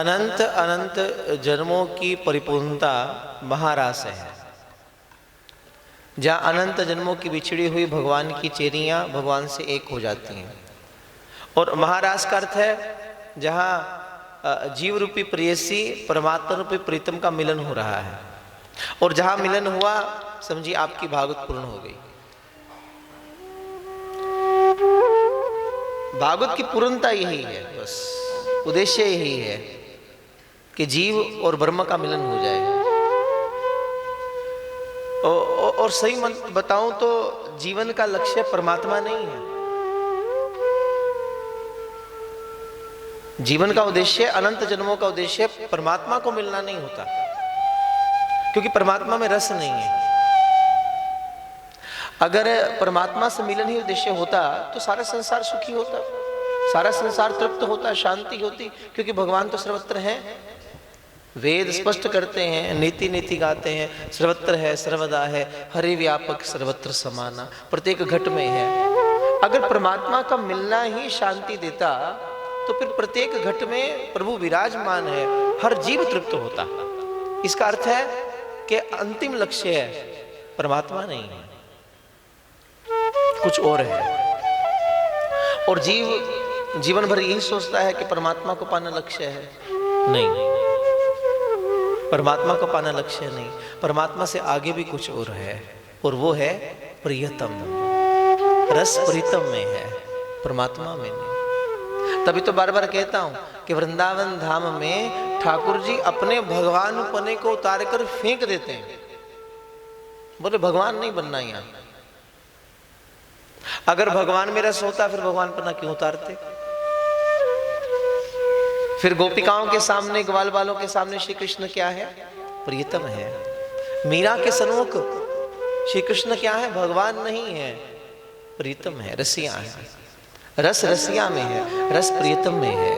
अनंत अनंत जन्मों की परिपूर्णता महारास है, जहाँ अनंत जन्मों की बिछड़ी हुई भगवान की चेरियाँ भगवान से एक हो जाती हैं। और महारास का अर्थ है जहाँ जीव रूपी प्रेयसी परमात्मा रूपी प्रीतम का मिलन हो रहा है, और जहाँ मिलन हुआ समझिए आपकी भागवत पूर्ण हो गई। भागवत की पूर्णता यही है, बस उद्देश्य यही है कि जीव और ब्रह्म का मिलन हो जाए। और सही बताऊं तो जीवन का लक्ष्य परमात्मा नहीं है। जीवन का उद्देश्य, अनंत जन्मों का उद्देश्य परमात्मा को मिलना नहीं होता, क्योंकि परमात्मा में रस नहीं है। अगर परमात्मा से मिलन ही उद्देश्य होता तो सारा संसार सुखी होता, सारा संसार तृप्त होता, शांति होती, क्योंकि भगवान तो सर्वत्र है। वेद स्पष्ट करते हैं, नीति नीति गाते हैं, सर्वत्र है, सर्वदा है, हरि व्यापक सर्वत्र समाना, प्रत्येक घट में है। अगर परमात्मा का मिलना ही शांति देता तो फिर प्रत्येक घट में प्रभु विराजमान है, हर जीव तृप्त होता। इसका अर्थ है कि अंतिम लक्ष्य है परमात्मा नहीं है, कुछ और है। और जीव जीवन भर यही सोचता है कि परमात्मा को पाना लक्ष्य है। नहीं, परमात्मा को पाना लक्ष्य नहीं, परमात्मा से आगे भी कुछ और है, और वो है प्रियतम। रस प्रीतम में है, परमात्मा में नहीं। तभी तो बार बार कहता हूं कि वृंदावन धाम में ठाकुर जी अपने भगवान पने को उतार कर फेंक देते हैं। बोले भगवान नहीं बनना यहां। अगर भगवान में रस होता फिर भगवान पना क्यों उतारते? फिर गोपिकाओं के सामने, ग्वाल बालों के सामने श्री कृष्ण क्या है? प्रियतम है। मीरा के सन्मुख श्री कृष्ण क्या है? भगवान नहीं है, प्रीतम है, रसिया है। रस रसिया में है, रस प्रियतम में है।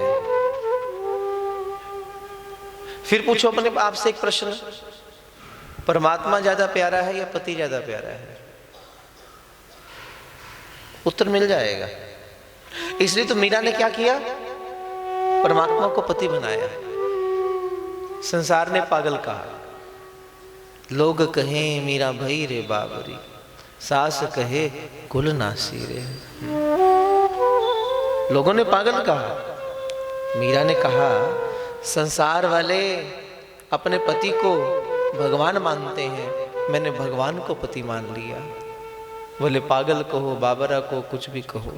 फिर पूछो अपने आप से एक प्रश्न, परमात्मा ज्यादा प्यारा है या पति ज्यादा प्यारा है? उत्तर मिल जाएगा। इसलिए तो मीरा ने क्या किया? परमात्मा को पति बनाया। संसार ने पागल कहा, लोग कहें मीरा भई रे बाबरी, सास कहे कुल नासी रे। लोगों ने पागल कहा। मीरा ने कहा संसार वाले अपने पति को भगवान मानते हैं, मैंने भगवान को पति मान लिया। बोले पागल कहो, बाबरा को, कुछ भी कहो,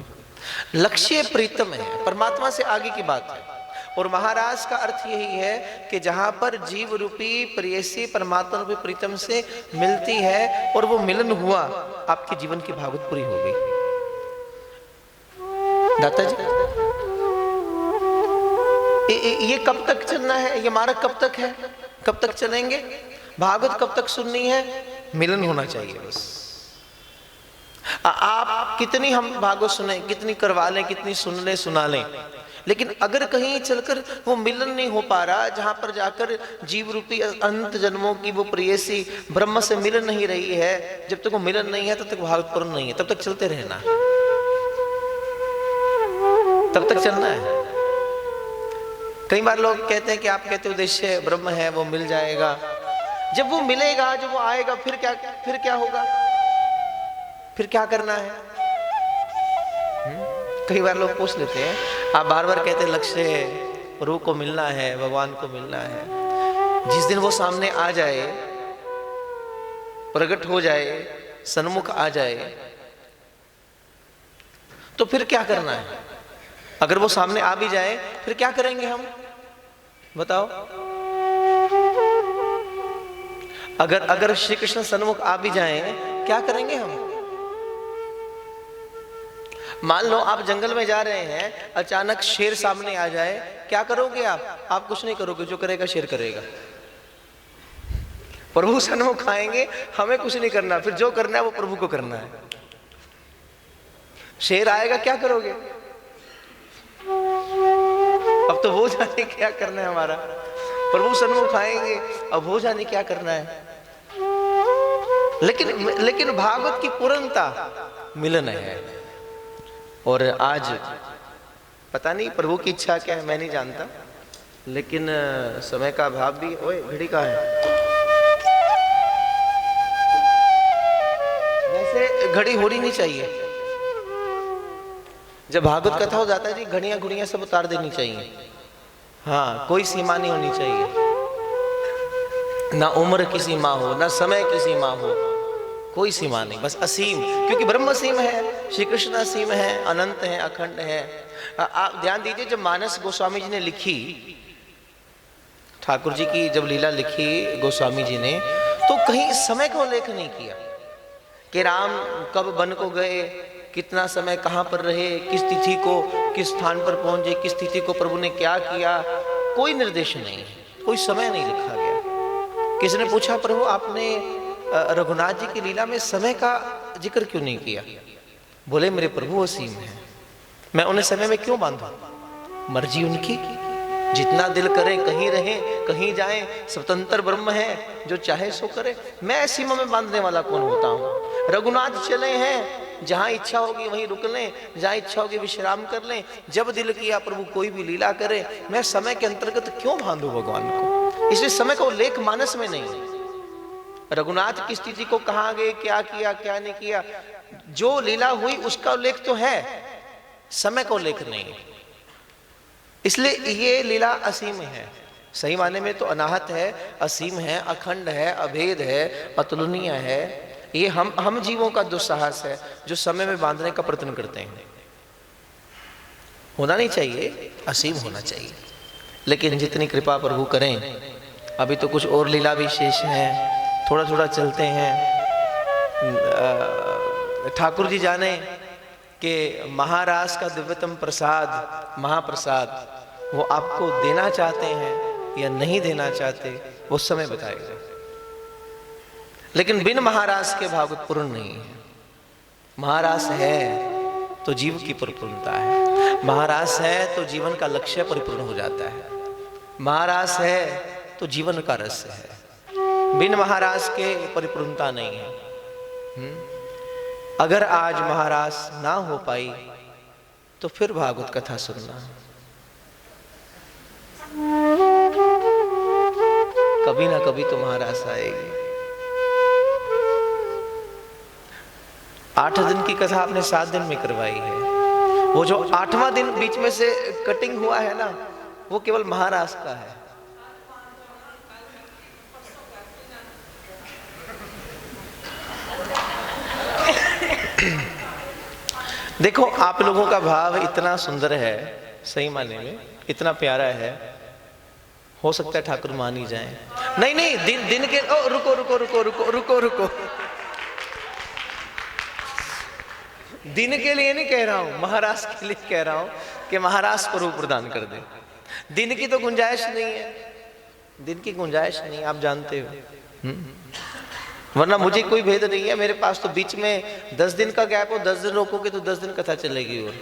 लक्ष्य प्रीतम है, परमात्मा से आगे की बात है। और महाराज का अर्थ यही है कि जहां पर जीव रूपी प्रेयसी परमात्मा रूपी प्रीतम से मिलती है और वो मिलन हुआ, आपके जीवन की भागवत पूरी हो गई। दाता जी, ये कब तक चलना है? ये मार्ग कब तक है? कब तक चलेंगे? भागवत कब तक सुननी है? मिलन होना चाहिए बस। आप कितनी हम भागवत सुने, कितनी करवा लें, कितनी सुन लें, सुना लें, लेकिन अगर कहीं चलकर वो मिलन नहीं हो पा रहा, जहां पर जाकर जीव रूपी अनंत जन्मों की वो प्रेयसी ब्रह्म से मिलन नहीं रही है, जब तक वो मिलन नहीं है तब तक भागवत पूर्ण नहीं है। तब तक चलते रहना, तब तक चलना है। कई बार लोग कहते हैं कि आप कहते उद्देश्य ब्रह्म है, वो मिल जाएगा। जब वो मिलेगा, जब वो आएगा, फिर क्या होगा? फिर क्या करना है? कई बार लोग पूछ लेते हैं, आप बार बार कहते हैं लक्ष्य है, रूह को मिलना है, भगवान को मिलना है। जिस दिन वो सामने आ जाए, प्रकट हो जाए, सन्मुख आ जाए, तो फिर क्या करना है? अगर वो सामने आ भी जाए फिर क्या करेंगे हम? बताओ। अगर श्री कृष्ण सन्मुख आ भी जाए, क्या करेंगे हम? मान लो आप जंगल में जा रहे हैं, अचानक शेर सामने आ जाए, क्या करोगे आप? आप कुछ नहीं करोगे, जो करेगा शेर करेगा। प्रभु सन्मुख आएंगे, हमें कुछ नहीं करना, फिर जो करना है वो प्रभु को करना है। शेर आएगा, क्या करोगे? अब तो हो जाने क्या करना है हमारा। प्रभु सन्मुख आएंगे, अब हो जाने क्या करना है। लेकिन भागवत की पूर्णता मिलन है। और आज पता नहीं प्रभु की इच्छा क्या है, मैं नहीं जानता, लेकिन समय का अभाव भी। ओए घड़ी कहाँ है? वैसे घड़ी होनी नहीं चाहिए। जब भागवत कथा हो जाता है जी, घड़ियां घुड़ियां सब उतार देनी चाहिए। हाँ, कोई सीमा नहीं होनी चाहिए, ना उम्र की सीमा हो, ना समय की सीमा हो, कोई सीमा नहीं, बस असीम। क्योंकि ब्रह्म असीम है, श्री कृष्ण असीम है, अनंत है, अखंड है। आप ध्यान दीजिए, जब मानस गोस्वामी जी ने लिखी, ठाकुर जी की जब लीला लिखी गोस्वामी जी ने, तो कहीं समय का उल्लेख नहीं किया कि राम कब वन को गए, कितना समय कहाँ पर रहे, किस तिथि को किस स्थान पर पहुंचे, किस तिथि को प्रभु ने क्या किया, कोई निर्देश नहीं है, कोई समय नहीं लिखा गया। किसी ने पूछा, प्रभु आपने रघुनाथ जी की लीला में समय का जिक्र क्यों नहीं किया? बोले, मेरे प्रभु असीम है, मैं उन्हें समय में क्यों बांधूं? मर्जी उनकी, जितना दिल करे कहीं रहे कहीं जाए, स्वतंत्र ब्रह्म है, जो चाहे सो करे। मैं सीमा में बांधने वाला कौन होता हूँ? रघुनाथ चले हैं, जहां इच्छा होगी वहीं रुक लें, जहां इच्छा होगी विश्राम कर लें, जब दिल किया प्रभु कोई भी लीला करे। मैं समय के अंतर्गत क्यों बांधू भगवान को? इसलिए समय का उल्लेख मानस में नहीं है। रघुनाथ की स्थिति को कहाँ गए, क्या किया क्या नहीं किया, जो लीला हुई उसका उल्लेख तो है, समय का उल्लेख नहीं है। इसलिए ये लीला असीम है, सही माने में तो अनाहत है, असीम है, अखंड है, अभेद है, अतुलनीय है। ये हम जीवों का दुस्साहस है जो समय में बांधने का प्रयत्न करते हैं। होना नहीं चाहिए, असीम होना चाहिए, लेकिन जितनी कृपा प्रभु करें। अभी तो कुछ और लीला भी शेष हैं, थोड़ा थोड़ा चलते हैं। ठाकुर जी जाने कि महाराज का दिव्यतम प्रसाद, महाप्रसाद, वो आपको देना चाहते हैं या नहीं देना चाहते, वो समय बताएगा। लेकिन बिन महाराज के भागवत पूर्ण नहीं है। महाराज है तो जीव की परिपूर्णता है, महाराज है तो जीवन का लक्ष्य परिपूर्ण हो जाता है, महाराज है तो जीवन का रस है। बिन महाराज के परिपूर्णता नहीं है। अगर आज महाराज ना हो पाई तो फिर भागवत कथा सुनना, कभी ना कभी तो महाराज आएगी। 8 दिन की कथा आपने 7 दिन में करवाई है, वो जो 8वां दिन बीच में से कटिंग हुआ है ना, वो केवल महाराज का है। देखो, आप लोगों का भाव इतना सुंदर है, सही माने में इतना प्यारा है, हो सकता है ठाकुर मान ही जाए। नहीं नहीं, दिन के रुको रुको रुको रुको रुको रुको, दिन के लिए नहीं कह रहा हूं, महाराज के लिए कह रहा हूं कि महाराज स्वरूप प्रदान कर दे। दिन की तो गुंजाइश नहीं है, दिन की गुंजाइश नहीं, आप जानते हो। वरना मुझे कोई भेद नहीं है, मेरे पास तो बीच में 10 दिन का गैप हो, 10 दिन रोकोगे तो 10 दिन कथा चलेगी। और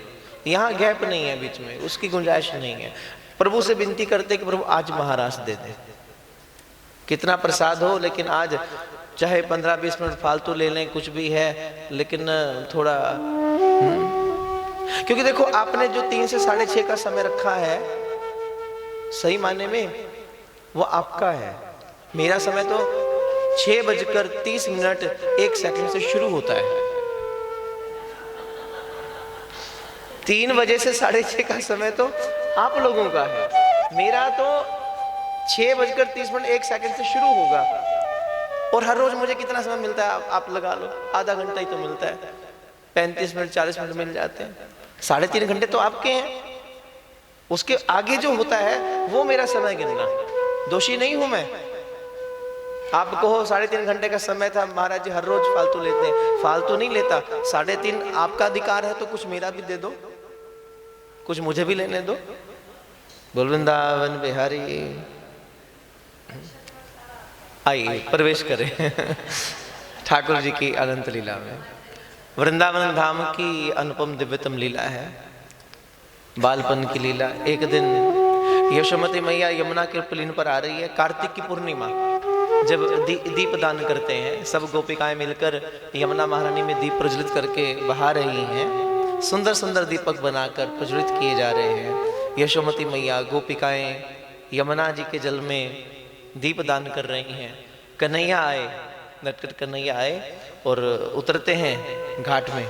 यहाँ गैप नहीं है बीच में, उसकी गुंजाइश नहीं है। प्रभु से विनती करते कि प्रभु आज महाराज दे दे, कितना प्रसाद हो, लेकिन आज चाहे 15-20 मिनट फालतू ले लें, कुछ भी है, लेकिन थोड़ा क्योंकि देखो, आपने जो 3 से 6:30 का समय रखा है, सही मायने में वो आपका है। मेरा समय तो 6:30 से शुरू होता है। 3 बजे से 6:30 का समय तो आप लोगों का है, मेरा तो 6:30 से शुरू होगा। और हर रोज मुझे कितना समय मिलता है आप लगा लो, आधा घंटा ही तो मिलता है, 35 मिनट 40 मिनट मिल जाते हैं। 3.5 घंटे तो आपके हैं, उसके आगे जो होता है वो मेरा समय गिनना। दोषी नहीं हूं मैं। आप कहो 3.5 घंटे का समय था, महाराज जी हर रोज फालतू लेते हैं, फालतू नहीं लेता। 3.5 आपका अधिकार है तो कुछ मेरा भी दे दो, कुछ मुझे भी लेने दो। बोल वृंदावन बिहारी। आइए प्रवेश करें ठाकुर जी की अनंत लीला में। वृंदावन धाम की अनुपम दिव्यतम लीला है, बालपन की लीला। एक दिन यशोमती मैया यमुना के पुलिन पर आ रही है, कार्तिक की पूर्णिमा, जब दीप दान करते हैं, सब गोपिकाएं मिलकर यमुना महारानी में दीप प्रज्वलित करके बहा रही हैं। सुंदर सुंदर दीपक बनाकर प्रज्वलित किए जा रहे हैं। यशोमती मैया, गोपिकाएं यमुना जी के जल में दीप दान कर रही हैं। कन्हैया आए, नटखट कन्हैया आए और उतरते हैं घाट में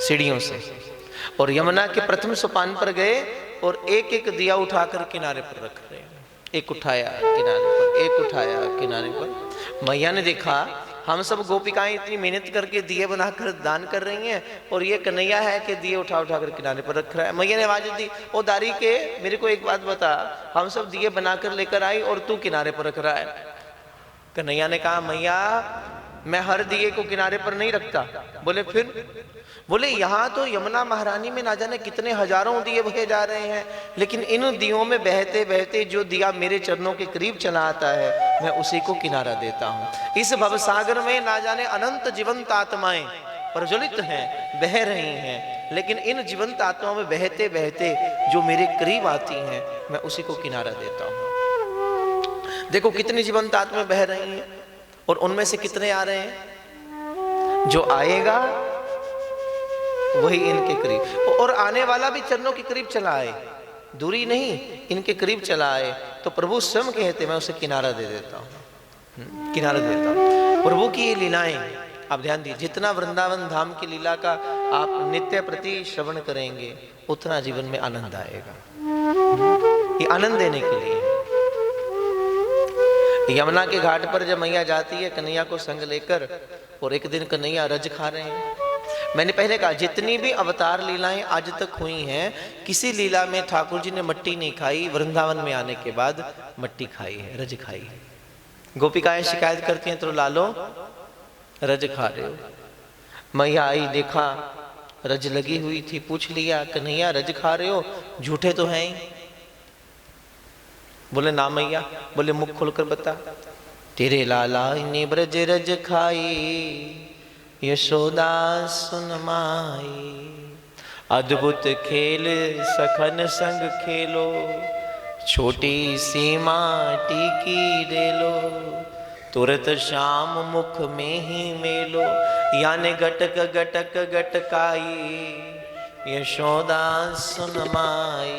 सीढ़ियों से, और यमुना के प्रथम सोपान पर गए और एक एक दिया उठाकर किनारे पर रख रहे हैं। एक उठाया किनारे पर, एक उठाया किनारे पर। मैया ने देखा हम सब गोपिकाएं इतनी मेहनत करके दिए बनाकर दान कर रही हैं और ये कन्हैया है कि दिए उठा उठा कर किनारे पर रख रहा है। मैया ने आवाज दी, ओ दारी के, मेरे को एक बात बता, हम सब दिए बनाकर लेकर आई और तू किनारे पर रख रहा है। कन्हैया ने कहा, मैया मैं हर दिए को किनारे पर नहीं रखता। बोले फिर? बोले यहाँ तो यमुना महारानी में ना जाने कितने हजारों दिए बहे जा रहे हैं, लेकिन इन दियों में बहते बहते जो दिया मेरे चरणों के करीब चला आता है मैं उसी को किनारा देता हूँ। इस भवसागर में ना जाने अनंत जीवंत आत्माएं प्रज्वलित हैं, बह रही हैं, लेकिन इन जीवंत आत्माओं में बहते बहते जो मेरे करीब आती हैं मैं उसी को किनारा देता हूँ। देखो कितनी जीवंत आत्माएं बह रही हैं और उनमें से कितने आ रहे हैं, जो आएगा वही इनके करीब, और आने वाला भी चरणों के करीब चला आए, दूरी नहीं, इनके करीब चला आए तो प्रभु स्वयं कहते मैं उसे किनारा दे देता हूँ, किनारा देता हूँ। प्रभु की ये लीलाएं आप ध्यान दीजिए, जितना वृंदावन धाम की लीला का आप नित्य प्रति श्रवण करेंगे उतना जीवन में आनंद आएगा। ये आनंद देने के लिए है। यमुना के घाट पर जब मैया जाती है कन्हैया को संग लेकर, और एक दिन कन्हैया रज खा रहे हैं। मैंने पहले कहा जितनी भी अवतार लीलाएं आज तक हुई हैं, किसी लीला में ठाकुर जी ने मट्टी नहीं खाई, वृंदावन में आने के बाद मट्टी खाई है, रज खाई है। गोपिकाएं शिकायत करती हैं तो लालो रज खा रहे हो। मैया आई, देखा रज लगी हुई थी, पूछ लिया कन्हैया रज खा रहे हो, झूठे तो हैं ही। बोले ना मैया। बोले मुख खोलकर बता। तेरे लाला ने ब्रज रज खाई, यशोदा सुन माई, अद्भुत खेल सखन संग खेलो, छोटी सी माटी की डेलो, तुरत शाम मुख में ही मेलो, याने गटक गटक गटकाई, यशोदा सुन माई,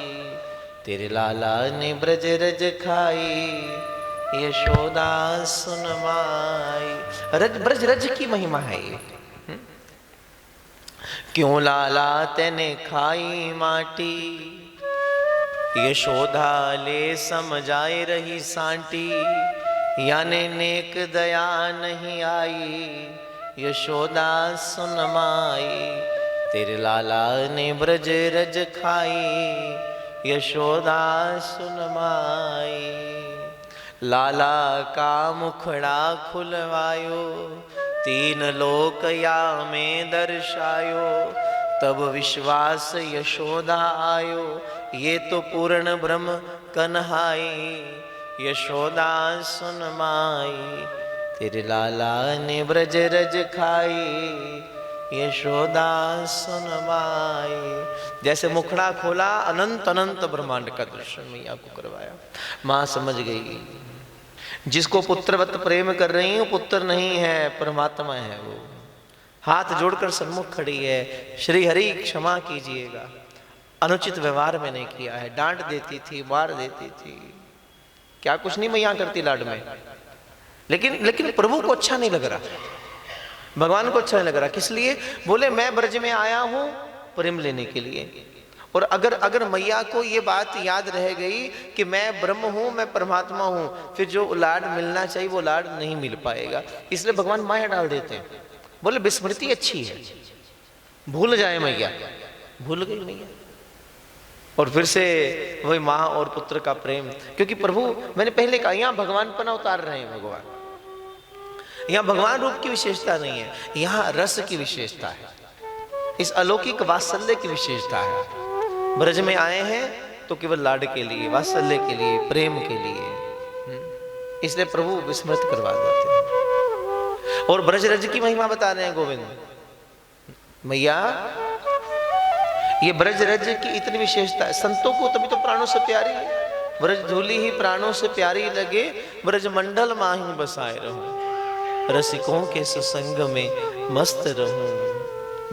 तेरे लाला ने ब्रज रज खाई, यशोदा सुन माई। रज ब्रज रज की महिमा है ये। क्यों लाला तेने खाई माटी, यशोदा ले समझाए रही सांटी, याने नेक दया नहीं आई, यशोदा सुन माई, तेरे लाला ने ब्रज रज खाई, यशोदा सुन माई। लाला का मुखड़ा खुलवायो, तीन लोक या में दर्शायो, तब विश्वास यशोदा आयो, ये तो पूर्ण ब्रह्म कन्हाई, यशोदा सुन माई, तेरे लाला ने ब्रज रज खाई, यशोदा सुन माई। जैसे मुखड़ा खोला अनंत अनंत ब्रह्मांड का दर्शन मैया को करवाया। माँ समझ गई, जिसको पुत्रवत प्रेम कर रही हूँ पुत्र नहीं है, परमात्मा है वो। हाथ जोड़कर सन्मुख खड़ी है, श्री हरि क्षमा कीजिएगा, अनुचित व्यवहार मैंने किया है। डांट देती थी, मार देती थी, क्या कुछ नहीं मैया करती लाड में, लेकिन प्रभु को अच्छा नहीं लग रहा, भगवान को अच्छा नहीं लग रहा। किस लिए? बोले मैं ब्रज में आया हूं प्रेम लेने के लिए, और अगर मैया को ये बात याद रह गई कि मैं ब्रह्म हूं, मैं परमात्मा हूं, फिर जो लाड मिलना चाहिए वो लाड नहीं मिल पाएगा। इसलिए भगवान माया डाल देते हैं। बोले विस्मृति अच्छी है, भूल जाए मैया, भूल गई मैया, और फिर से वही माँ और पुत्र का प्रेम। क्योंकि प्रभु, मैंने पहले कहा, यहाँ भगवान पना उतार रहे हैं भगवान, यहाँ भगवान रूप की विशेषता नहीं है, यहाँ रस की विशेषता है, इस अलौकिक वात्सल्य की विशेषता है। ब्रज में आए हैं तो केवल लाड के लिए, वात्सल्य के लिए, प्रेम के लिए, इसलिए प्रभु विस्मृत करवा देते हैं। और ब्रज रज की महिमा बता रहे हैं गोविंद। मैया ये ब्रज रज की इतनी विशेषता है, संतों को तभी तो प्राणों से प्यारी है। ब्रज धूली ही प्राणों से प्यारी लगे, ब्रज मंडल माही बसाए रहूं, रसिकों के सत्संग में मस्त रहूं,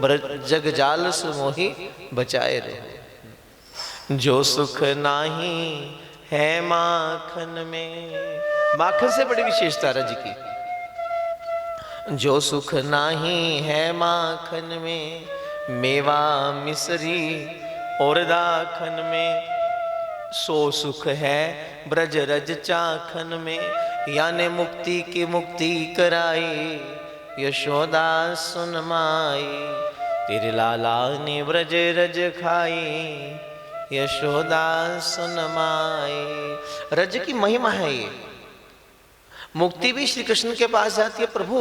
ब्रज जग जाल से मोही बचाए रहूं। जो सुख नाही है माखन में। माखन से बड़ी विशेषता रज की। जो सुख नाही है माखन में, मेवा मिसरी और दाखन में, सो सुख है ब्रज रज चाखन में। याने मुक्ति की मुक्ति कराई, यशोदा सुन माई, तेरे लाला ने ब्रज रज खाई, यशोदा सुन माई। रज की महिमा है ये। मुक्ति भी श्री कृष्ण के पास जाती है। प्रभु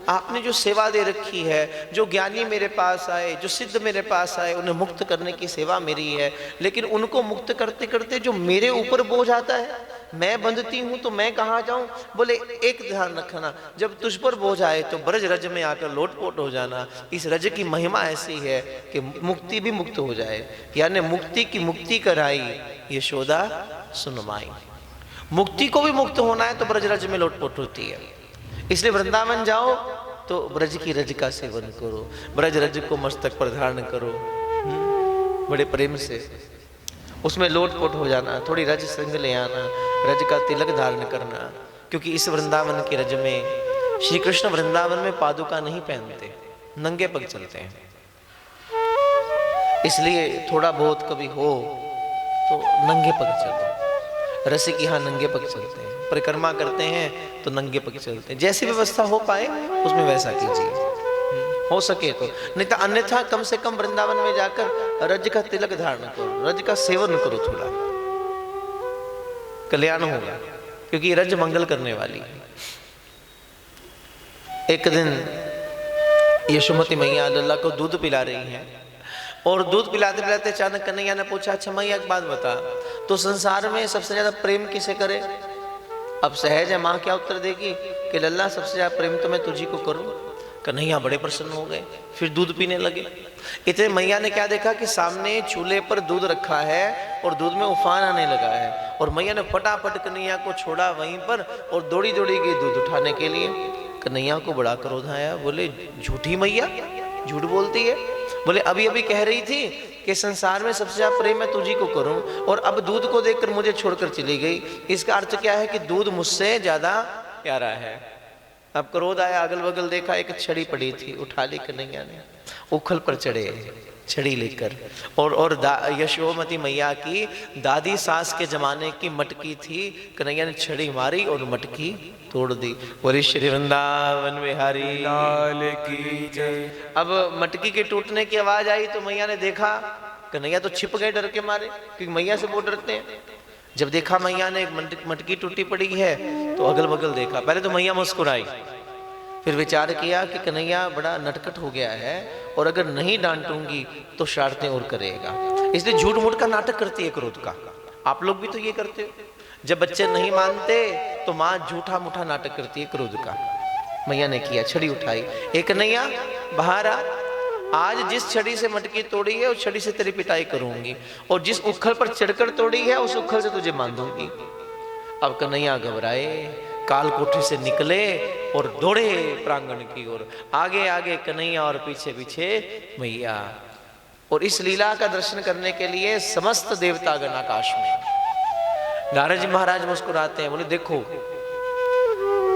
आपने जो सेवा दे रखी है, जो ज्ञानी मेरे पास आए, जो सिद्ध मेरे पास आए, उन्हें मुक्त करने की सेवा मेरी है। लेकिन उनको मुक्त करते करते जो मेरे ऊपर बोझ आता है, मैं बंधती हूं तो मैं कहाँ जाऊं। बोले एक ध्यान रखना, जब तुझ पर बोझ आए तो ब्रज रज में आकर लोटपोट हो जाना। इस रज की महिमा ऐसी है कि मुक्ति भी मुक्त हो जाए। यानी मुक्ति की मुक्ति कराई, यशोदा सुन माई। मुक्ति को भी मुक्त होना है तो ब्रज रज में लोटपोट होती है। इसलिए वृंदावन जाओ तो ब्रज की रज का सेवन करो, ब्रज रज को मस्तक पर धारण करो, बड़े प्रेम से उसमें लोटपोट हो जाना। थोड़ी रज संग ले आना, रज का तिलक धारण करना। क्योंकि इस वृंदावन की रज में श्री कृष्ण वृंदावन में पादुका नहीं पहनते, नंगे पग चलते हैं। इसलिए थोड़ा बहुत कभी हो तो नंगे पग चलो। रसिक यहाँ नंगे पग चलते हैं, परिक्रमा करते हैं तो नंगे पग चलते हैं। जैसी व्यवस्था हो पाए उसमें वैसा कीजिए, हो सके तो। नहीं तो अन्यथा कम से कम वृंदावन में जाकर रज का तिलक धारण करो, रज का सेवन करो, थोड़ा कल्याण होगा। क्योंकि रज मंगल करने वाली है। एक दिन यशोमती मैया लल्ला को दूध पिला रही हैं और दूध पिलाते पिलाते अचानक कन्हैया ने पूछा, अच्छा मैया एक बात बता, तो संसार में सबसे ज्यादा प्रेम किसे करे। अब सहज है, माँ क्या उत्तर देगी कि लल्ला सबसे ज्यादा प्रेम तो मैं तुझी को करूं। कन्हैया बड़े प्रसन्न हो गए, फिर दूध पीने लगे। इतने मैया ने क्या देखा कि सामने चूल्हे पर दूध रखा है और दूध में उफान आने लगा है। और मैया ने फटाफट कन्हैया को छोड़ा वहीं पर और दौड़ी दौड़ी गई दूध उठाने के लिए। कन्हैया को बड़ा क्रोध आया, बोले झूठी मैया, झूठ बोलती है। बोले अभी अभी कह रही थी कि संसार में सबसे ज्यादा प्रेम मैं तुझी को करूं, और अब दूध को देखकर मुझे छोड़कर चली गई। इसका अर्थ क्या है कि दूध मुझसे ज्यादा प्यारा है। अब क्रोध आया, अगल बगल देखा, एक छड़ी पड़ी थी, उठा ली कन्हैया ने, उखल पर चढ़े छड़ी लेकर। और यशोमती मैया की दादी सास के जमाने की मटकी थी, कन्हैया ने छड़ी मारी और मटकी तोड़ दी। बोले श्री वृंदावन बिहारी लाल की जय। अब मटकी के टूटने की आवाज आई तो मैया ने देखा, कन्हैया तो छिप गए डर के मारे, क्योंकि मैया से वो डरते हैं। जब देखा मैया ने मटकी टूटी पड़ी है तो अगल बगल देखा। पहले तो मैया मुस्कुराई, फिर विचार किया कि कन्हैया बड़ा नटखट हो गया है और अगर नहीं डांटूंगी तो शरारतें और करेगा, इसलिए झूठ मूठ का नाटक करती है क्रोध का। आप लोग भी तो ये करते हो, जब बच्चे नहीं मानते तो माँ झूठा मूठा नाटक करती है क्रोध का। मैया ने किया, छड़ी उठाई, एक कन्हैया बाहर आ, आज जिस छड़ी से मटकी तोड़ी है उस छड़ी से तेरी पिटाई करूंगी, और जिस उखल पर चढ़कर तोड़ी है उस उखल से तुझे मान दूंगी। अब कन्हैया घबराए, काल कोठरी से निकले और दौड़े प्रांगण की ओर। आगे आगे कन्हैया और पीछे पीछे मैया। और इस लीला का दर्शन करने के लिए समस्त देवतागण आकाश में। नारद जी महाराज मुस्कुराते हैं, बोले देखो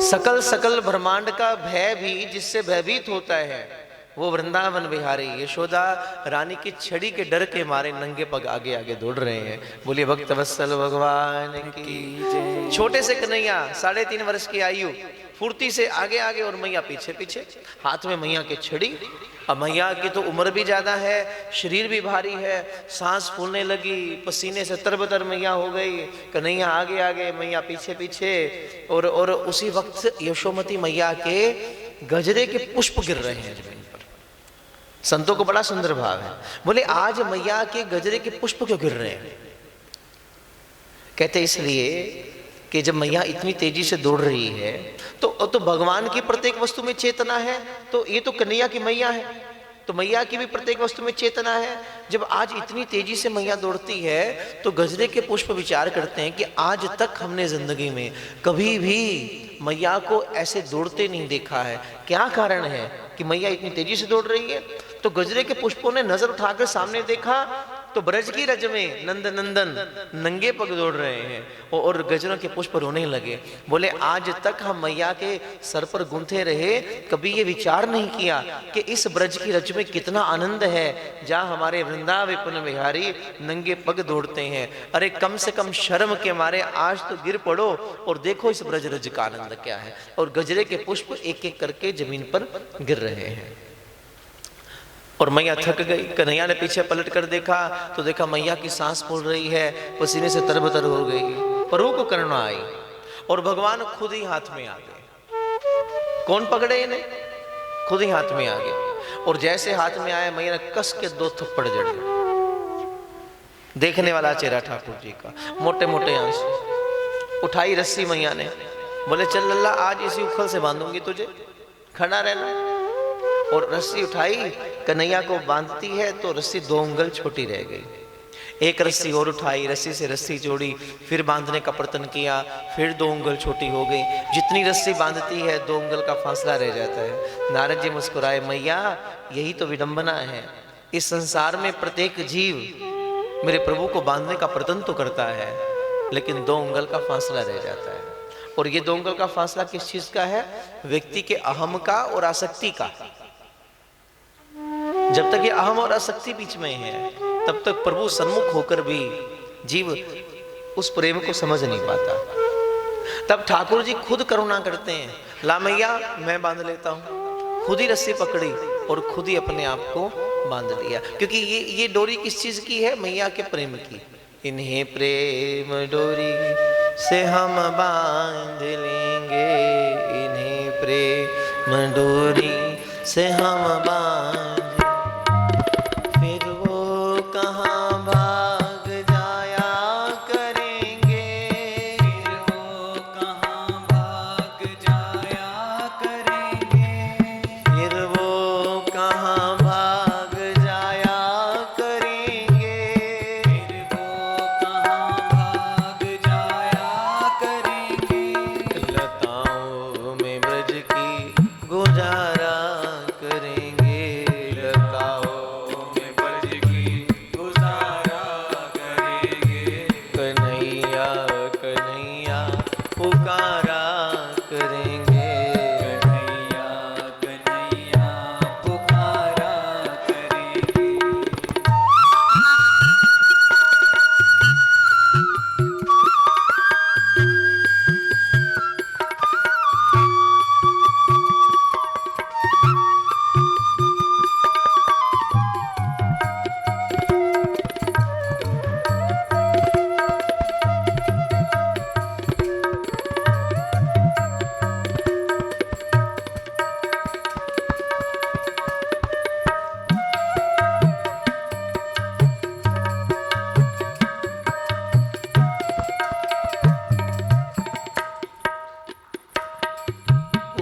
सकल सकल ब्रह्मांड का भय भी जिससे भयभीत होता है वो वृंदावन बिहारी यशोदा रानी की छड़ी के डर के मारे नंगे पग आगे आगे दौड़ रहे हैं। बोलिए भक्त वत्सल भगवान की। छोटे से कन्हैया 3.5 वर्ष की आयु, फुर्ती से आगे आगे और मैया पीछे पीछे, हाथ में मैया की छड़ी। अब मैया की तो उम्र भी ज्यादा है, शरीर भी भारी है, सांस फूलने लगी, पसीने से तरबतर मैया हो गई। कन्हैया आगे आगे, मैया पीछे पीछे। और उसी वक्त यशोमती मैया के गजरे के पुष्प गिर रहे हैं जमीन पर। संतों को बड़ा सुंदर भाव है। बोले आज मैया के गजरे के पुष्प क्यों गिर रहे हैं? कहते इसलिए कि जब मैया इतनी तेजी से दौड़ रही है तो भगवान की प्रत्येक वस्तु में चेतना है, तो ये तो कन्हैया की मैया है, तो मैया की भी प्रत्येक वस्तु में चेतना है। जब आज इतनी तेजी से मैया दौड़ती है तो गजरे के पुष्प विचार करते हैं कि आज तक हमने जिंदगी में कभी भी मैया को ऐसे दौड़ते नहीं देखा है। क्या कारण है कि मैया इतनी तेजी से दौड़ रही है? तो गजरे के पुष्पों ने नजर उठाकर सामने देखा तो ब्रज की रज में नंद नंदन नंगे पग दौड़ रहे हैं और गजरों के पुष्प रोने लगे। बोले आज तक हम मैया के सर पर गूंथे रहे, कभी ये विचार नहीं किया कि इस ब्रज की रज में कितना आनंद है, जहां हमारे वृंदावन बिहारी नंगे पग दौड़ते हैं। अरे कम से कम शर्म के मारे आज तो गिर पड़ो और देखो इस ब्रज रज का आनंद क्या है। और गजरे के पुष्प एक एक करके जमीन पर गिर रहे हैं। और मैया थक गई। कन्हैया ने पीछे पलट कर देखा तो देखा मैया की सांस फूल रही है, पसीने से तरबतर हो गई। प्रभु को करुणा आई और भगवान खुद ही हाथ में आ गए। कौन पकड़े इन्हें? खुद ही हाथ में आ गए। और जैसे हाथ में आए मैया ने कस के 2 थप्पड़ जड़े। देखने वाला चेहरा ठाकुर जी का, मोटे मोटे आंसू। उठाई रस्सी मैया ने, बोले चल लल्ला आज इसी उखल से बांधूंगी तुझे, खड़ा रहना। और रस्सी उठाई, कन्हैया को बांधती है तो रस्सी 2 उंगल छोटी रह गई। एक रस्सी और उठाई, रस्सी से रस्सी जोड़ी, फिर बांधने का प्रयत्न किया, फिर 2 उंगल छोटी हो गई। जितनी रस्सी बांधती है 2 उंगल का फासला रह जाता है। नारद जी मुस्कुराए, मैया यही तो विडंबना है। इस संसार में प्रत्येक जीव मेरे प्रभु को बांधने का प्रयत्न तो करता है, लेकिन 2 उंगल का फासला रह जाता है। और ये 2 उंगल का फासला किस चीज का है? व्यक्ति के अहम का और आसक्ति का। जब तक ये अहम और आसक्ति बीच में है तब तक प्रभु सन्मुख होकर भी जीव उस प्रेम को समझ नहीं पाता। तब ठाकुर जी खुद करुणा करते हैं, ला मैया मैं बांध लेता हूं। खुद ही रस्सी पकड़ी और खुद ही अपने आप को बांध लिया। क्योंकि ये डोरी किस चीज की है? मैया के प्रेम की। इन्हें प्रेम डोरी से हम बांध लेंगे, इन्हें प्रेम डोरी से हम बांध, फिर वो कहाँ भाग जाया करेंगे, फिर वो कहाँ भाग जाया करेंगे, फिर वो कहाँ भाग जाया करेंगे, फिर वो कहाँ भाग जाया करेंगे। लताओं में ब्रज की गुजारा करेंगे, लताओं में ब्रज की गुजारा करेंगे। कन्हैया कन्हैया पुकारा करेंगे। कन्हैया कन्हैया पुकारा करेंगे।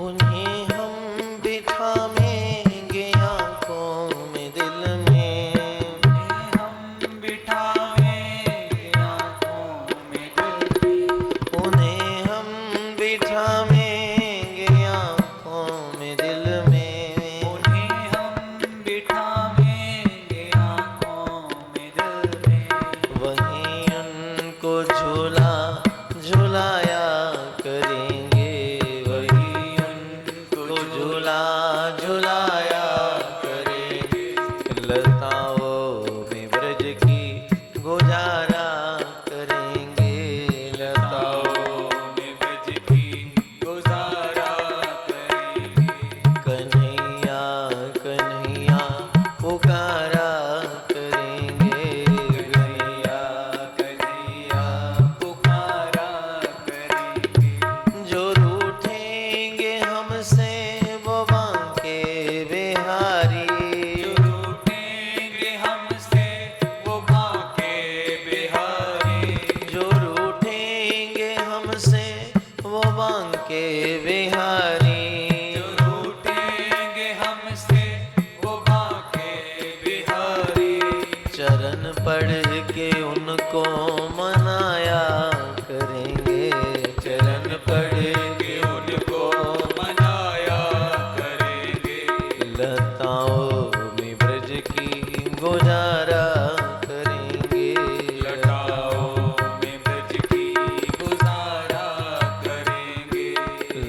उन्हें हम बिठावेंगे आंखों में दिल में, हम बिठावेंगे आँखों में दिल में। उन्हें हम बिठावेंगे आंखों में दिल में, उन्हें हम बिठावेंगे आँखों में दिल में। वहीं उनको झूला झुलाया करेंगे, वहीं उनको झूला झुलाया करेंगे। लताओं में ब्रज की गुजारा करेंगे, लताओं में ब्रज की गुजारा करेंगे। कन्हैया कन्हैया पुकारा करेंगे, कन्हैया कन्हैया पुकारा करेंगे। जो रूठेंगे हमसे वो बांके बिहारी, जो रूठेंगे हमसे वो बांके बिहारी। जो रूठेंगे हमसे वो बांके बिहारी। जो रूठेंगे हमसे वो बांके बिहारी। चरण पढ़ के उनको मनाया करेंगे, चरण पढ़ के उनको मनाया करेंगे। लताओं में ब्रज की गुजारा करेंगे।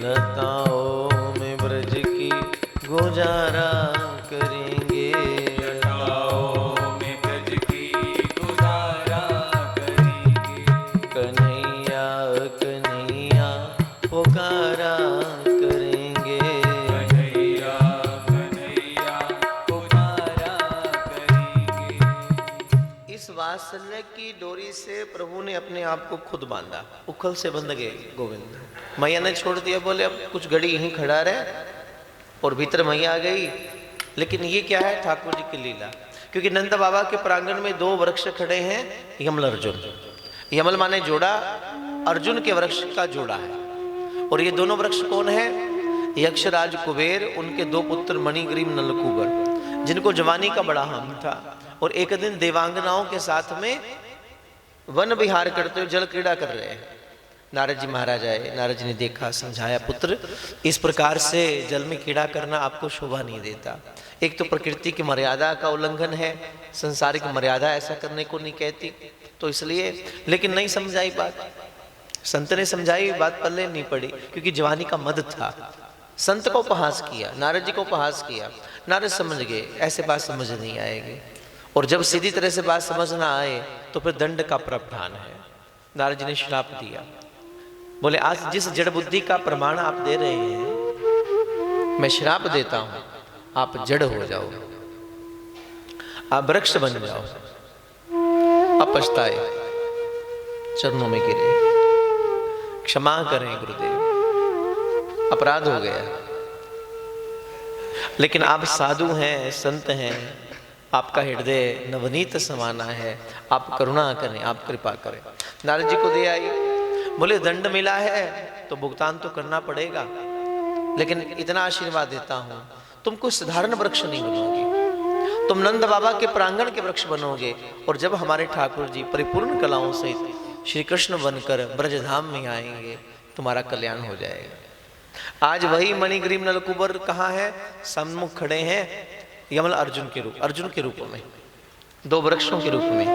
लताओं में ब्रज की गुजारा करेंगे। लताओं में ब्रज की गुजारा करेंगे। कन्हैया कन्हैया पुकारा करेंगे। कन्हैया कन्हैया पुकारा करेंगे। इस वात्सल्य की डोरी से प्रभु ने अपने आप को खुद बांधा, उखल से बंध गए गोविंद। मैया ने छोड़ दिया, बोले अब कुछ घड़ी यहीं खड़ा रहे, और भीतर मैया आ गई। लेकिन ये क्या है, ठाकुर जी की लीला। क्योंकि नंद बाबा के प्रांगण में 2 वृक्ष खड़े हैं, यमल अर्जुन। यमल माने जोड़ा, अर्जुन के वृक्ष का जोड़ा है। और ये दोनों वृक्ष कौन है? यक्षराज कुबेर, उनके 2 पुत्र मणिग्रीव नलकूबर, जिनको जवानी का बड़ा हम था। और एक दिन देवांगनाओं के साथ में वन विहार करते हुए जल क्रीड़ा कर रहे हैं। नारद जी महाराज आए, नारद जी ने देखा, समझाया, पुत्र इस प्रकार से जल में क्रीड़ा करना आपको शोभा नहीं देता। एक तो प्रकृति की मर्यादा का उल्लंघन है, संसारिक मर्यादा ऐसा करने को नहीं कहती, तो इसलिए। लेकिन नहीं समझाई बात, संत ने समझाई बात, पल्ले नहीं पड़ी, क्योंकि जवानी का मद था। संत को उपहास किया, नारद जी को उपहास किया। नारद समझ गए ऐसे बात समझ नहीं आएगी, और जब सीधी तरह से बात समझ ना आए तो फिर दंड का प्रावधान है। नारद जी ने श्राप दिया, बोले आज जिस जड़ बुद्धि का प्रमाण आप दे रहे हैं, मैं श्राप देता हूं, आप जड़ हो जाओ, आप वृक्ष बन जाओ। अब पछताए, चरणों में गिरे, क्षमा करें गुरुदेव, अपराध हो गया। लेकिन आप साधु हैं, संत हैं, आपका हृदय नवनीत समाना है, आप करुणा करें, आप कृपा करें। नारद जी को दे आई, बोले दंड मिला है तो भुगतान तो करना पड़ेगा, लेकिन इतना आशीर्वाद देता हूं, तुम कोई साधारण वृक्ष नहीं बनोगे, तुम नंद बाबा के प्रांगण के वृक्ष बनोगे। और जब हमारे ठाकुर जी परिपूर्ण कलाओं से श्री कृष्ण बनकर ब्रजधाम में आएंगे, तुम्हारा कल्याण हो जाएगा। आज वही मणिग्रीव नलकूबर कहाँ है? सम्मुख खड़े हैं, यमल अर्जुन के रूप में, 2 वृक्षों के रूप में।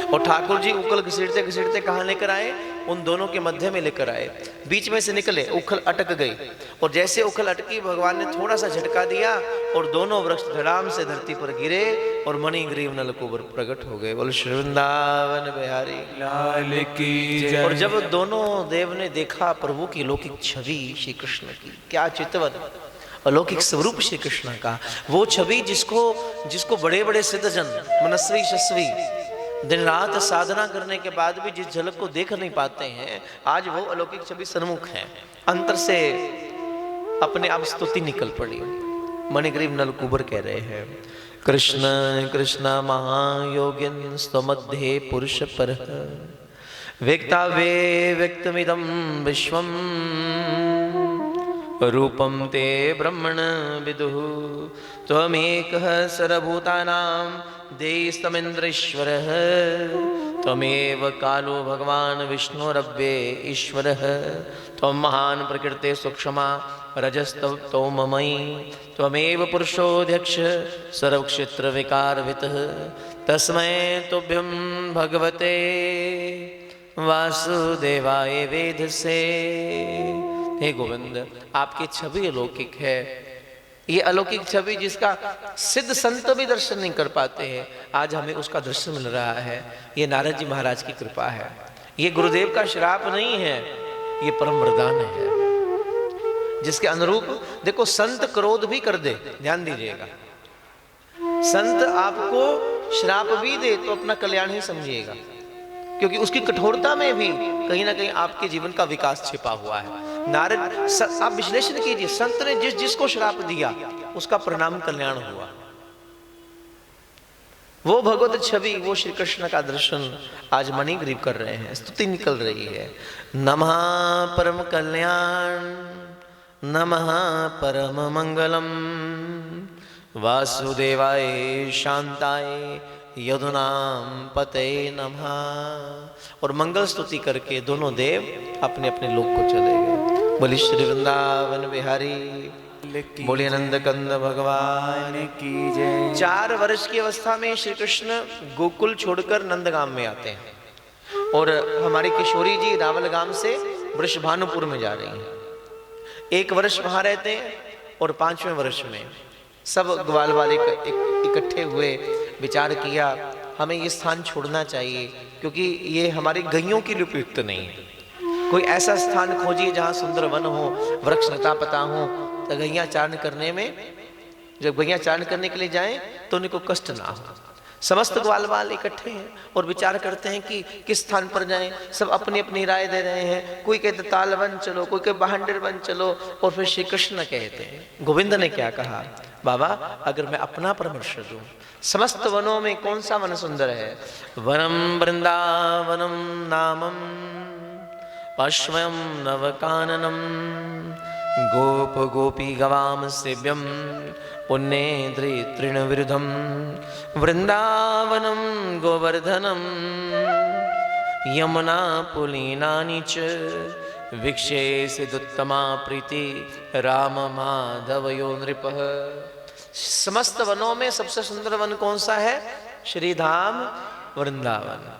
और ठाकुर जी उखल घसीटते घसीटते कहाँ लेकर आए? उन दोनों के मध्य में लेकर आए। बीच में से निकले, उखल अटक गई, और जैसे उखल अटकी भगवान ने थोड़ा सा झटका दिया और दोनों वृक्ष धड़ाम से धरती पर गिरे और मणिग्रीव नलकूबर प्रकट हो गए। बोल श्री वृंदावन बिहारी लाल की जय। और जब दोनों देव ने देखा प्रभु की लौकिक छवि श्री कृष्ण की, क्या चितवन अलौकिक स्वरूप श्री कृष्ण का, वो छवि जिसको बड़े बड़े सिद्धजन मनस्वी शस्वी दिन रात साधना करने के बाद भी जिस झलक को देख नहीं पाते हैं, आज वो अलौकिक छवि सन्मुख है। अंतर से अपने आप स्तुति निकल पड़ी। मणिग्रीव नलकूबर कह रहे हैं, कृष्ण कृष्ण महायोगिन स्वमध्ये पुरुष पर वेक्तावे व्यक्तमिदं विश्वम रूपम ते ब्रह्मण विदुः त्वमेकः सर्वभूतानां देस्तमिन्द्रेश्वरः त्वमेव कालो भगवान् विष्णुरव्ये ईश्वरः त्वं महान् प्रकृते सूक्ष्मा रजस्तममयि त्वमेव पुरुषोऽध्यक्ष सर्वक्षेत्र विकारवितः तस्मै तुभ्यं भगवते वासुदेवाय वेधसे। हे गोविंद, आपकी छवि अलौकिक है। ये अलौकिक छवि जिसका सिद्ध संत भी दर्शन नहीं कर पाते हैं, आज हमें उसका दर्शन मिल रहा है। ये नारद जी महाराज की कृपा है, ये गुरुदेव का श्राप नहीं है, ये परम वरदान है। जिसके अनुरूप देखो, संत क्रोध भी कर दे, ध्यान दीजिएगा, संत आपको श्राप भी दे तो अपना कल्याण ही समझिएगा, क्योंकि उसकी कठोरता में भी कहीं ना कहीं आपके जीवन का विकास छिपा हुआ है। नारद, आप विश्लेषण कीजिए, संत ने जिसको श्राप दिया उसका परिणाम कल्याण हुआ। वो भगवत छवि, वो श्री कृष्ण का दर्शन आज मणिग्रीव कर रहे हैं, स्तुति निकल रही है। नमः परम कल्याण, नमः परम मंगलम, वासुदेवाय शांताय यदुनाम पते नमः। और मंगल स्तुति करके दोनों देव अपने अपने लोक को चले गए। बोली श्री वृंदावन बिहारी, बोले नंद कंद भगवान की जय। 4 वर्ष की अवस्था में श्री कृष्ण गोकुल छोड़कर नंदगाम में आते हैं, और हमारी किशोरी जी रावलगाम से वृषभानुपुर में जा रही हैं। 1 वर्ष वहां रहते हैं और 5वें वर्ष में सब ग्वाल वाले इकट्ठे हुए, विचार किया हमें ये स्थान छोड़ना चाहिए क्योंकि ये हमारे गैयों के लिए उपयुक्त नहीं है। कोई ऐसा स्थान खोजिए जहाँ सुंदर वन हो, वृक्ष लता पता हो, तो गैया चारण करने में, जब गैया चारण करने के लिए जाएं तो उनको कष्ट ना हो। समस्त ग्वाल वाल इकट्ठे हैं और विचार करते हैं कि किस स्थान पर जाएं। सब अपनी अपनी राय दे रहे हैं। कोई कहते ताल वन चलो, कोई कहते बहंडर वन चलो, और फिर श्री कृष्ण कहते हैं, गोविंद ने क्या कहा, बाबा अगर मैं अपना परामर्श दूं, समस्त वनों में कौन सा वन सुंदर है? वनम वृंदावनम नामम पश्वयं नवकाननम गोप गोपी गवाम सेव्यम पुण्येन्द्रि तृणविरुधम वृंदावनम गोवर्धनम यमुना पुलीनानि च विक्षेसिदुत्तमा प्रीति राम माधवयो नृपः। समस्त वनों में सबसे सुंदर वन कौन सा है? श्रीधाम वृंदावन।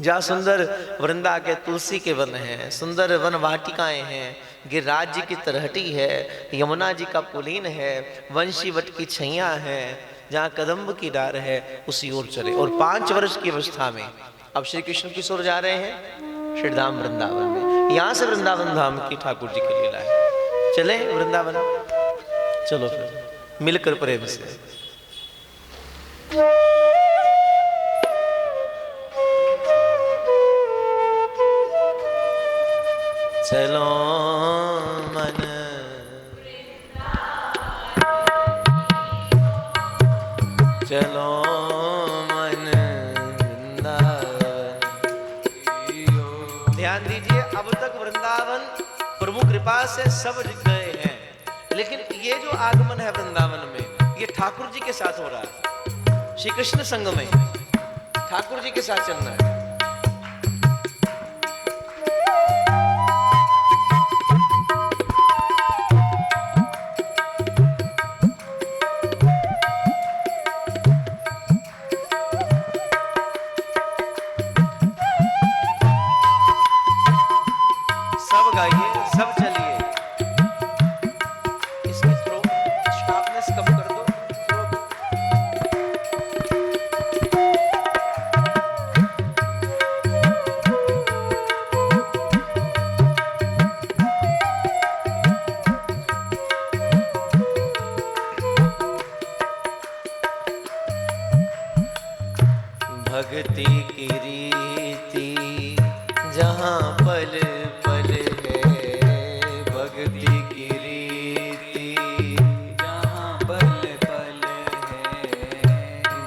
जहाँ सुंदर वृंदा के तुलसी के वन हैं, सुंदर वन वाटिकाएं हैं, गिरिराज जी की तरहटी है, यमुना जी का पुलीन है, वंशी वट की छैया है, जहाँ कदम्ब की डार है, उसी ओर चले। और 5 वर्ष की अवस्था में अब श्री कृष्ण किस ओर जा रहे हैं? श्रीधाम वृंदावन में। यहाँ से वृंदावन धाम की ठाकुर जी की लीला है। चले वृंदावन, चलो फिर मिलकर प्रेम से। चलो मन चलो मन वृंदावन। ध्यान दीजिए, अब तक वृंदावन प्रभु कृपा से सब गए हैं, लेकिन ये जो आगमन है वृंदावन में, ये ठाकुर जी के साथ हो रहा है। श्री कृष्ण संग में ठाकुर जी के साथ चलना है। भक्ति की रीति जहाँ पल पल है, भक्ति की रीति जहाँ पल पल है,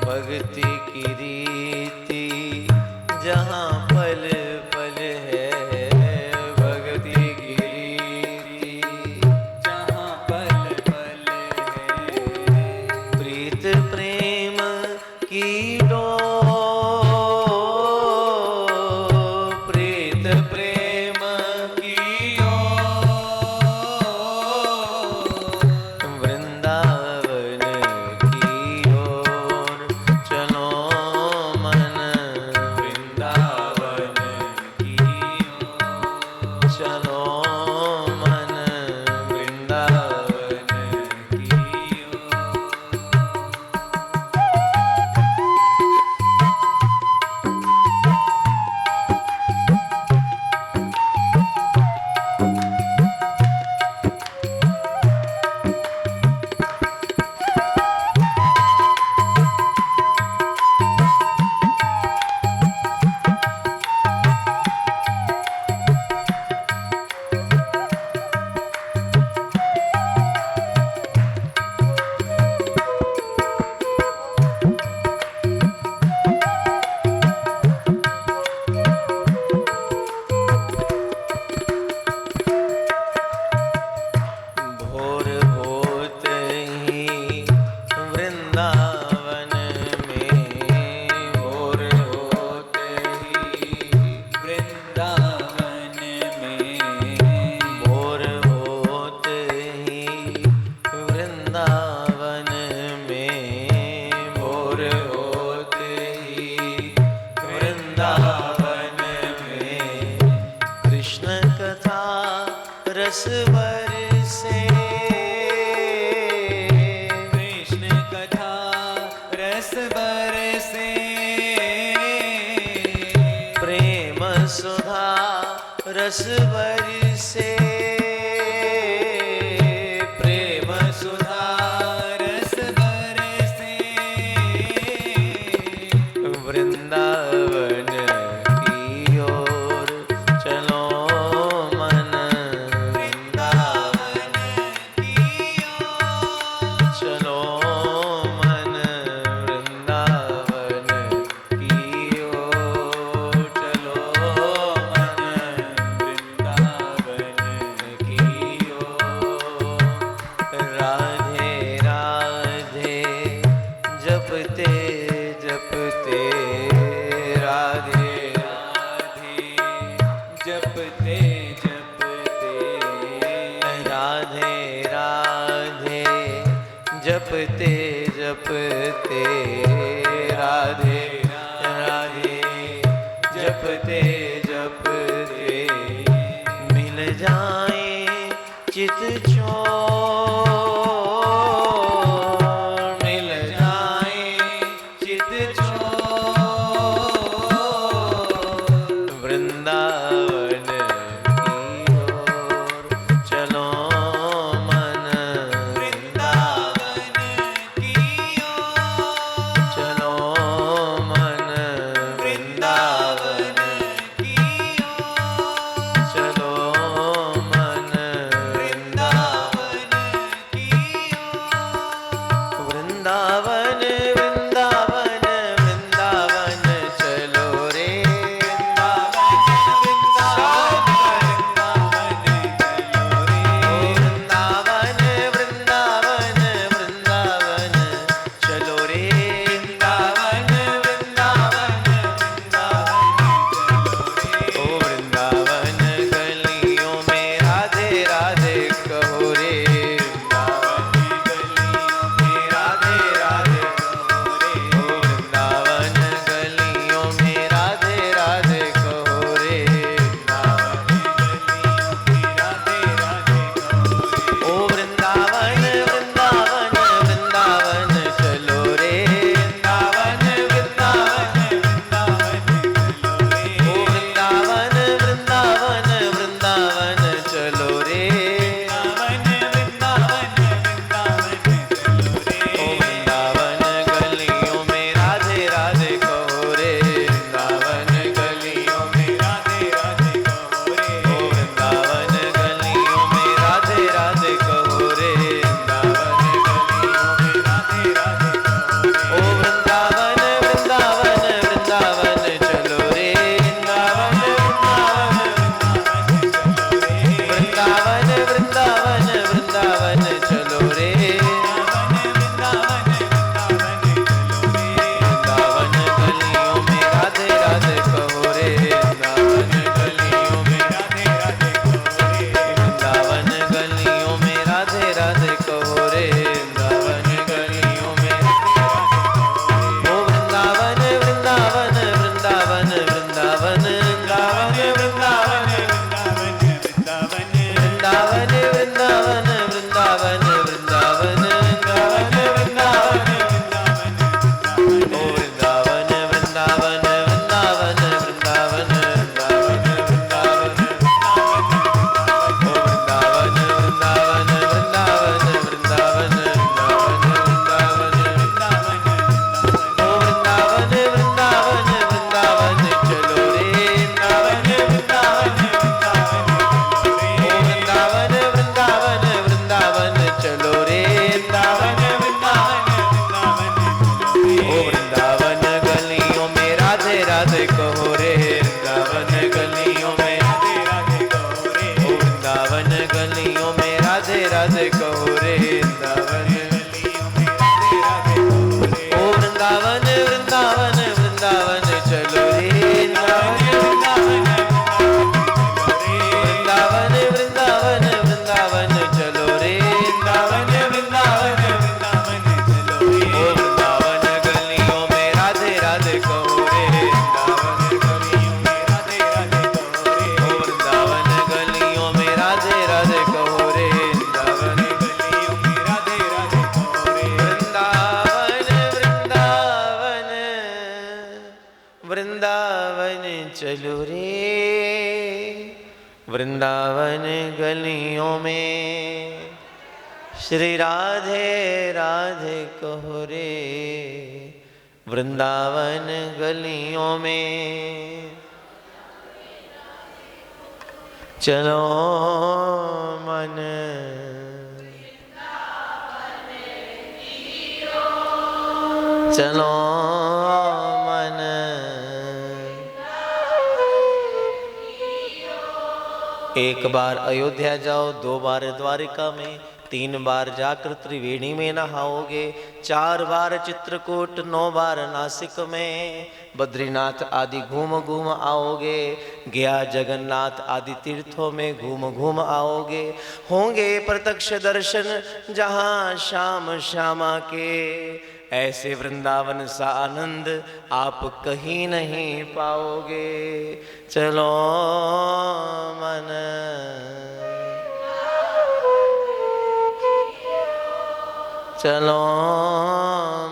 भक्ति की रीति जहाँ पल पल है, भक्ति की रीति जहाँ पल पल है, प्रीत प्रेम की डोर, रस से कृष्ण कथा रस बरसे प्रेम सुधा रस बरसे प्रेम सुधा रस बरसे वृंदावन की ओर चलो मन वृंदावन की ओर चलो मन वृंदावन की ओर चलो मन वृंदावन की ओर राधे राधे जपते जपते राधे राधे जपते जपते राधे राधे जपते जपते राधे राधे जपते जपते मिल जाए चित चोर मिल जाए चित चोर वृंदावन की ओर चलो मन वृंदावन की ओर चलो मन वृंदावन की ओर चलो मन वृंदावन की ओर वृंदावन वृंदावन वृंदावन चलो रे वृंदावन वृंदावन वृंदावन चलो रे वृंदावन वृंदावन ओ वृंदावन गलियों में राधे राधे कहो रे राधे राधे ओ वृंदावन गलियों में राधे राधे कहो रे ओ वृंदावन वृंदावन वृंदावन चलो रे वृंदावन ओ वृंदावन वृंदावन वृंदावन चलो रे ओ वृंदावन गलियों में राधे राधे कहो रे वृंदावन गलियों में ओ वृंदावन गलियों में राधे राधे कहो रे ओ वृंदावन वृंदावन वृंदावन चलो रे वृंदावन वृंदावन वृंदावन चलो रे वृंदावन गलियों में राधे राधे कहो रे वृंदावन गलियों में वृंदावन गलियों में राधे राधे कहो रे वृंदावन गलियों में ओ वृंदावन वृंदावन वृंदावन वृंदावन वृंदावन वृंदावन वृंदावन चलो रे वृंदावन गलियों में, श्री राधे राधे कहो रे वृंदावन गलियों में। चलो मन चलो मन, एक बार अयोध्या जाओ, 2 बार द्वारिका में, 3 बार जाकर त्रिवेणी में नहाओगे, 4 बार चित्रकूट, 9 बार नासिक में, बद्रीनाथ आदि घूम घूम आओगे, गया जगन्नाथ आदि तीर्थों में घूम घूम आओगे। होंगे प्रत्यक्ष दर्शन जहाँ श्याम श्यामा के, ऐसे वृंदावन सा आनंद आप कहीं नहीं पाओगे। चलो मन चलो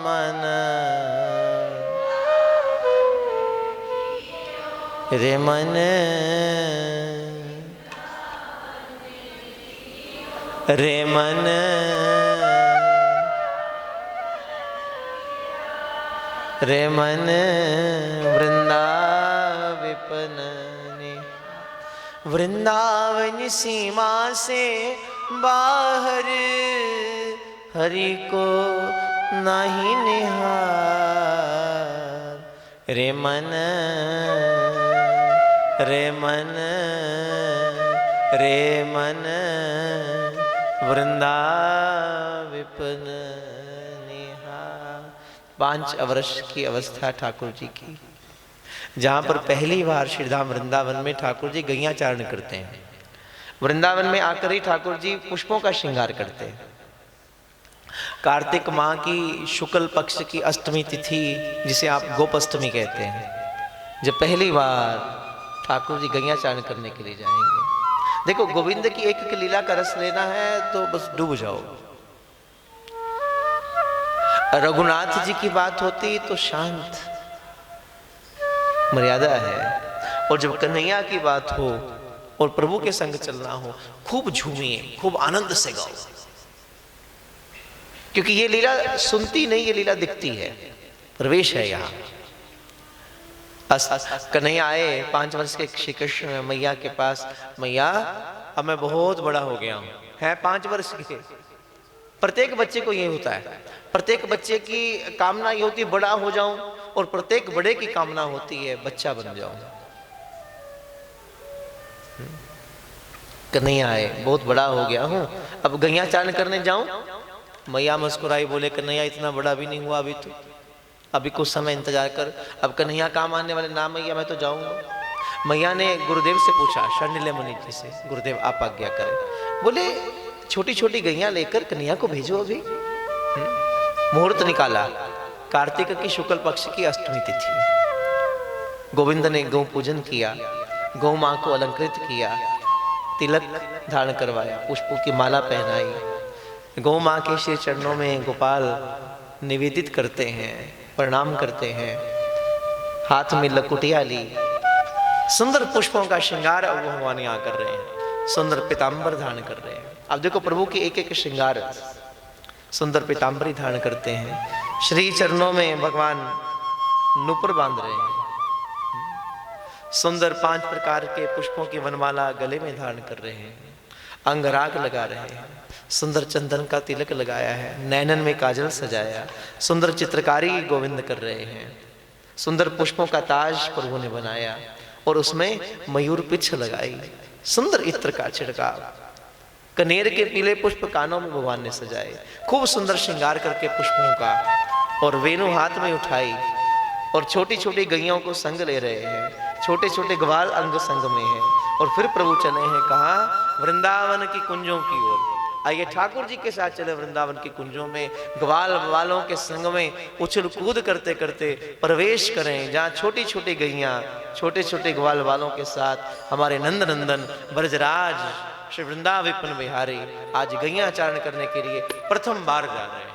मन, रे मन रे मन, रे मन वृंदाविपन ने, वृंदावन सीमा से बाहर हरि को नहीं निहार। रे मन रे मन रे मन वृंदाविपन निहार। 5 वर्ष की अवस्था ठाकुर जी की, जहाँ पर पहली बार श्रीधाम वृंदावन में ठाकुर जी गैया चारण करते हैं। वृंदावन में आकर ही ठाकुर जी पुष्पों का श्रृंगार करते हैं। कार्तिक माह की शुक्ल पक्ष की अष्टमी तिथि, जिसे आप गोपाष्टमी कहते हैं, जब पहली बार ठाकुर जी गैया चारण करने के लिए जाएंगे। देखो, गोविंद की एक लीला का रस लेना है तो बस डूब जाओ। रघुनाथ जी की बात होती तो शांत मर्यादा है, और जब कन्हैया की बात हो और प्रभु के संग चलना हो, खूब झूमिए, खूब आनंद से गाओ, क्योंकि ये लीला सुनती नहीं, ये लीला दिखती है, प्रवेश है यहाँ। कन्हैया आए 5 वर्ष के श्री कृष्ण मैया के पास, मैया अब मैं बहुत बड़ा हो गया हूँ, है 5 वर्ष के। प्रत्येक बच्चे को ये होता है, प्रत्येक बच्चे की कामना ये होती है बड़ा हो जाऊं, और प्रत्येक बड़े की कामना होती है बच्चा बन जाऊं। कन्हैया आए, बहुत बड़ा हो गया हूं, अब गैया चारण करने जाऊं। मैया मुस्कुराई, बोले कन्हैया इतना बड़ा भी नहीं हुआ अभी तो, अभी कुछ समय इंतजार कर। अब कन्हैया काम आने वाले, ना मैया मैं तो जाऊंगा। मैया ने गुरुदेव से पूछा, शरणिले मुनि जी से, गुरुदेव आप आज्ञा करें। बोले छोटी छोटी गैया लेकर कन्हैया को भेजो अभी। मुहूर्त निकाला, कार्तिक की शुक्ल पक्ष की अष्टमी तिथि। गोविंद ने गौ पूजन किया, गौ माँ को अलंकृत किया, तिलक धारण करवाया, पुष्पों की माला पहनाई। गौ माँ के श्री चरणों में गोपाल निवेदित करते हैं, प्रणाम करते हैं, हाथ में लकुटिया ली, सुंदर पुष्पों का श्रृंगार अब भगवान यहाँ कर रहे हैं, सुंदर पीताम्बर धारण कर रहे हैं। अब देखो प्रभु की एक एक श्रृंगार, सुंदर पीताम्बरी धारण करते हैं, श्री चरणों में भगवान नूपुर बांध रहे हैं, सुंदर 5 प्रकार के पुष्पों की वनमाला गले में धारण कर रहे हैं, अंगराग लगा रहे हैं, सुंदर चंदन का तिलक लगाया है, नैनन में काजल सजाया, सुंदर चित्रकारी गोविंद कर रहे हैं, सुंदर पुष्पों का ताज प्रभु ने बनाया और उसमें मयूर पिच्छ लगाई, सुंदर इत्र का छिड़काव, कनेर के पीले पुष्प कानों में भगवान ने सजाए, खूब सुंदर श्रृंगार करके पुष्पों का, और वेणु हाथ में उठाई, और छोटी छोटी गैयों को संग ले रहे हैं, छोटे छोटे ग्वाल अंग संग में है, और फिर प्रभु चले हैं कहाँ, वृंदावन की कुंजों की ओर। आइए ठाकुर जी के साथ चले वृंदावन की कुंजों में, ग्वाल वालों के संग में उछल कूद करते करते प्रवेश करें, जहाँ छोटी छोटी गैया छोटे छोटे ग्वाल वालों के साथ हमारे नंद नंदन ब्रजराज श्री वृंदाविपन बिहारी आज गैया चारण करने के लिए प्रथम बार जा रहे हैं।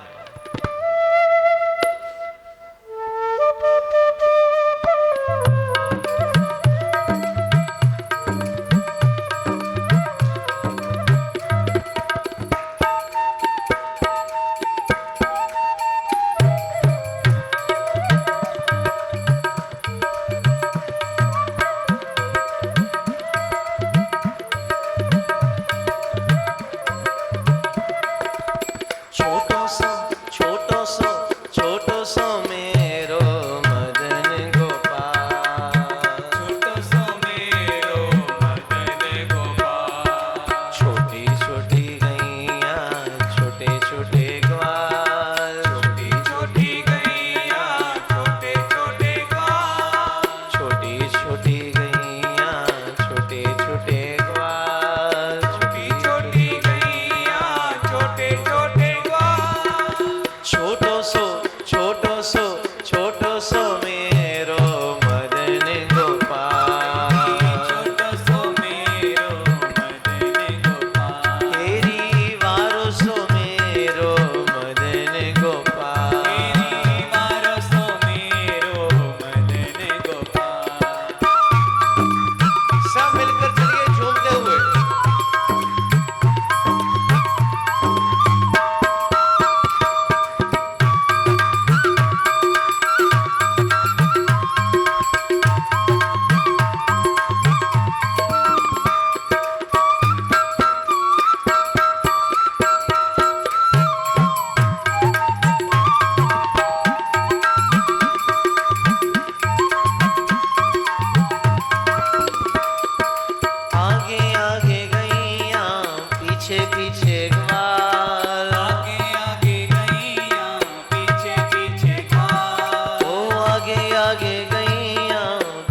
पीछे ग्वाल, आगे आगे गैया पीछे पीछे ग्वाल, ओ आगे आगे गैया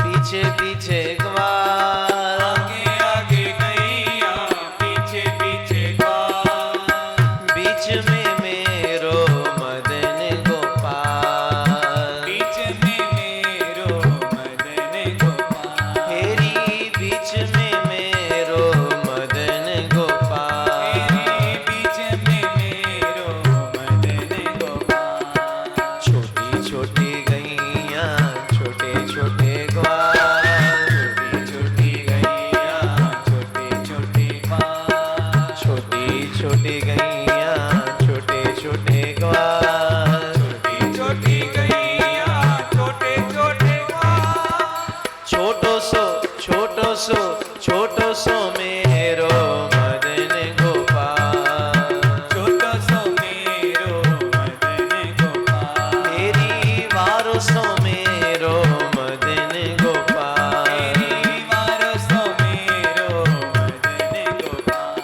पीछे पीछे ग्वाल, आगे आगे गैया पीछे पीछे ग्वाल, बीच में मेरो मदन गोपाल, बीच में मेरो मदन गोपाल, हेरी बीच में मेरो मदन गोपाल, तेरे बीच में मेरो मदन गोपाल, छोटी छोटी गैया छोटे छोटे ग्वाल, छोटी छोटी गैया छोटे छोटे ग्वाल, छोटी छोटी गैया छोटे छोटे ग्वाल, छोटी छोटी गैया छोटे छोटे ग्वाल, छोटो सो छोटो सो छोटो सो मेरो मदन गोपाल, छोटो सो मेरो मदन गोपाल, तेरी वारो सो मेरो मदन गोपाल, तेरी वारो सो मेरो मदन गोपाल,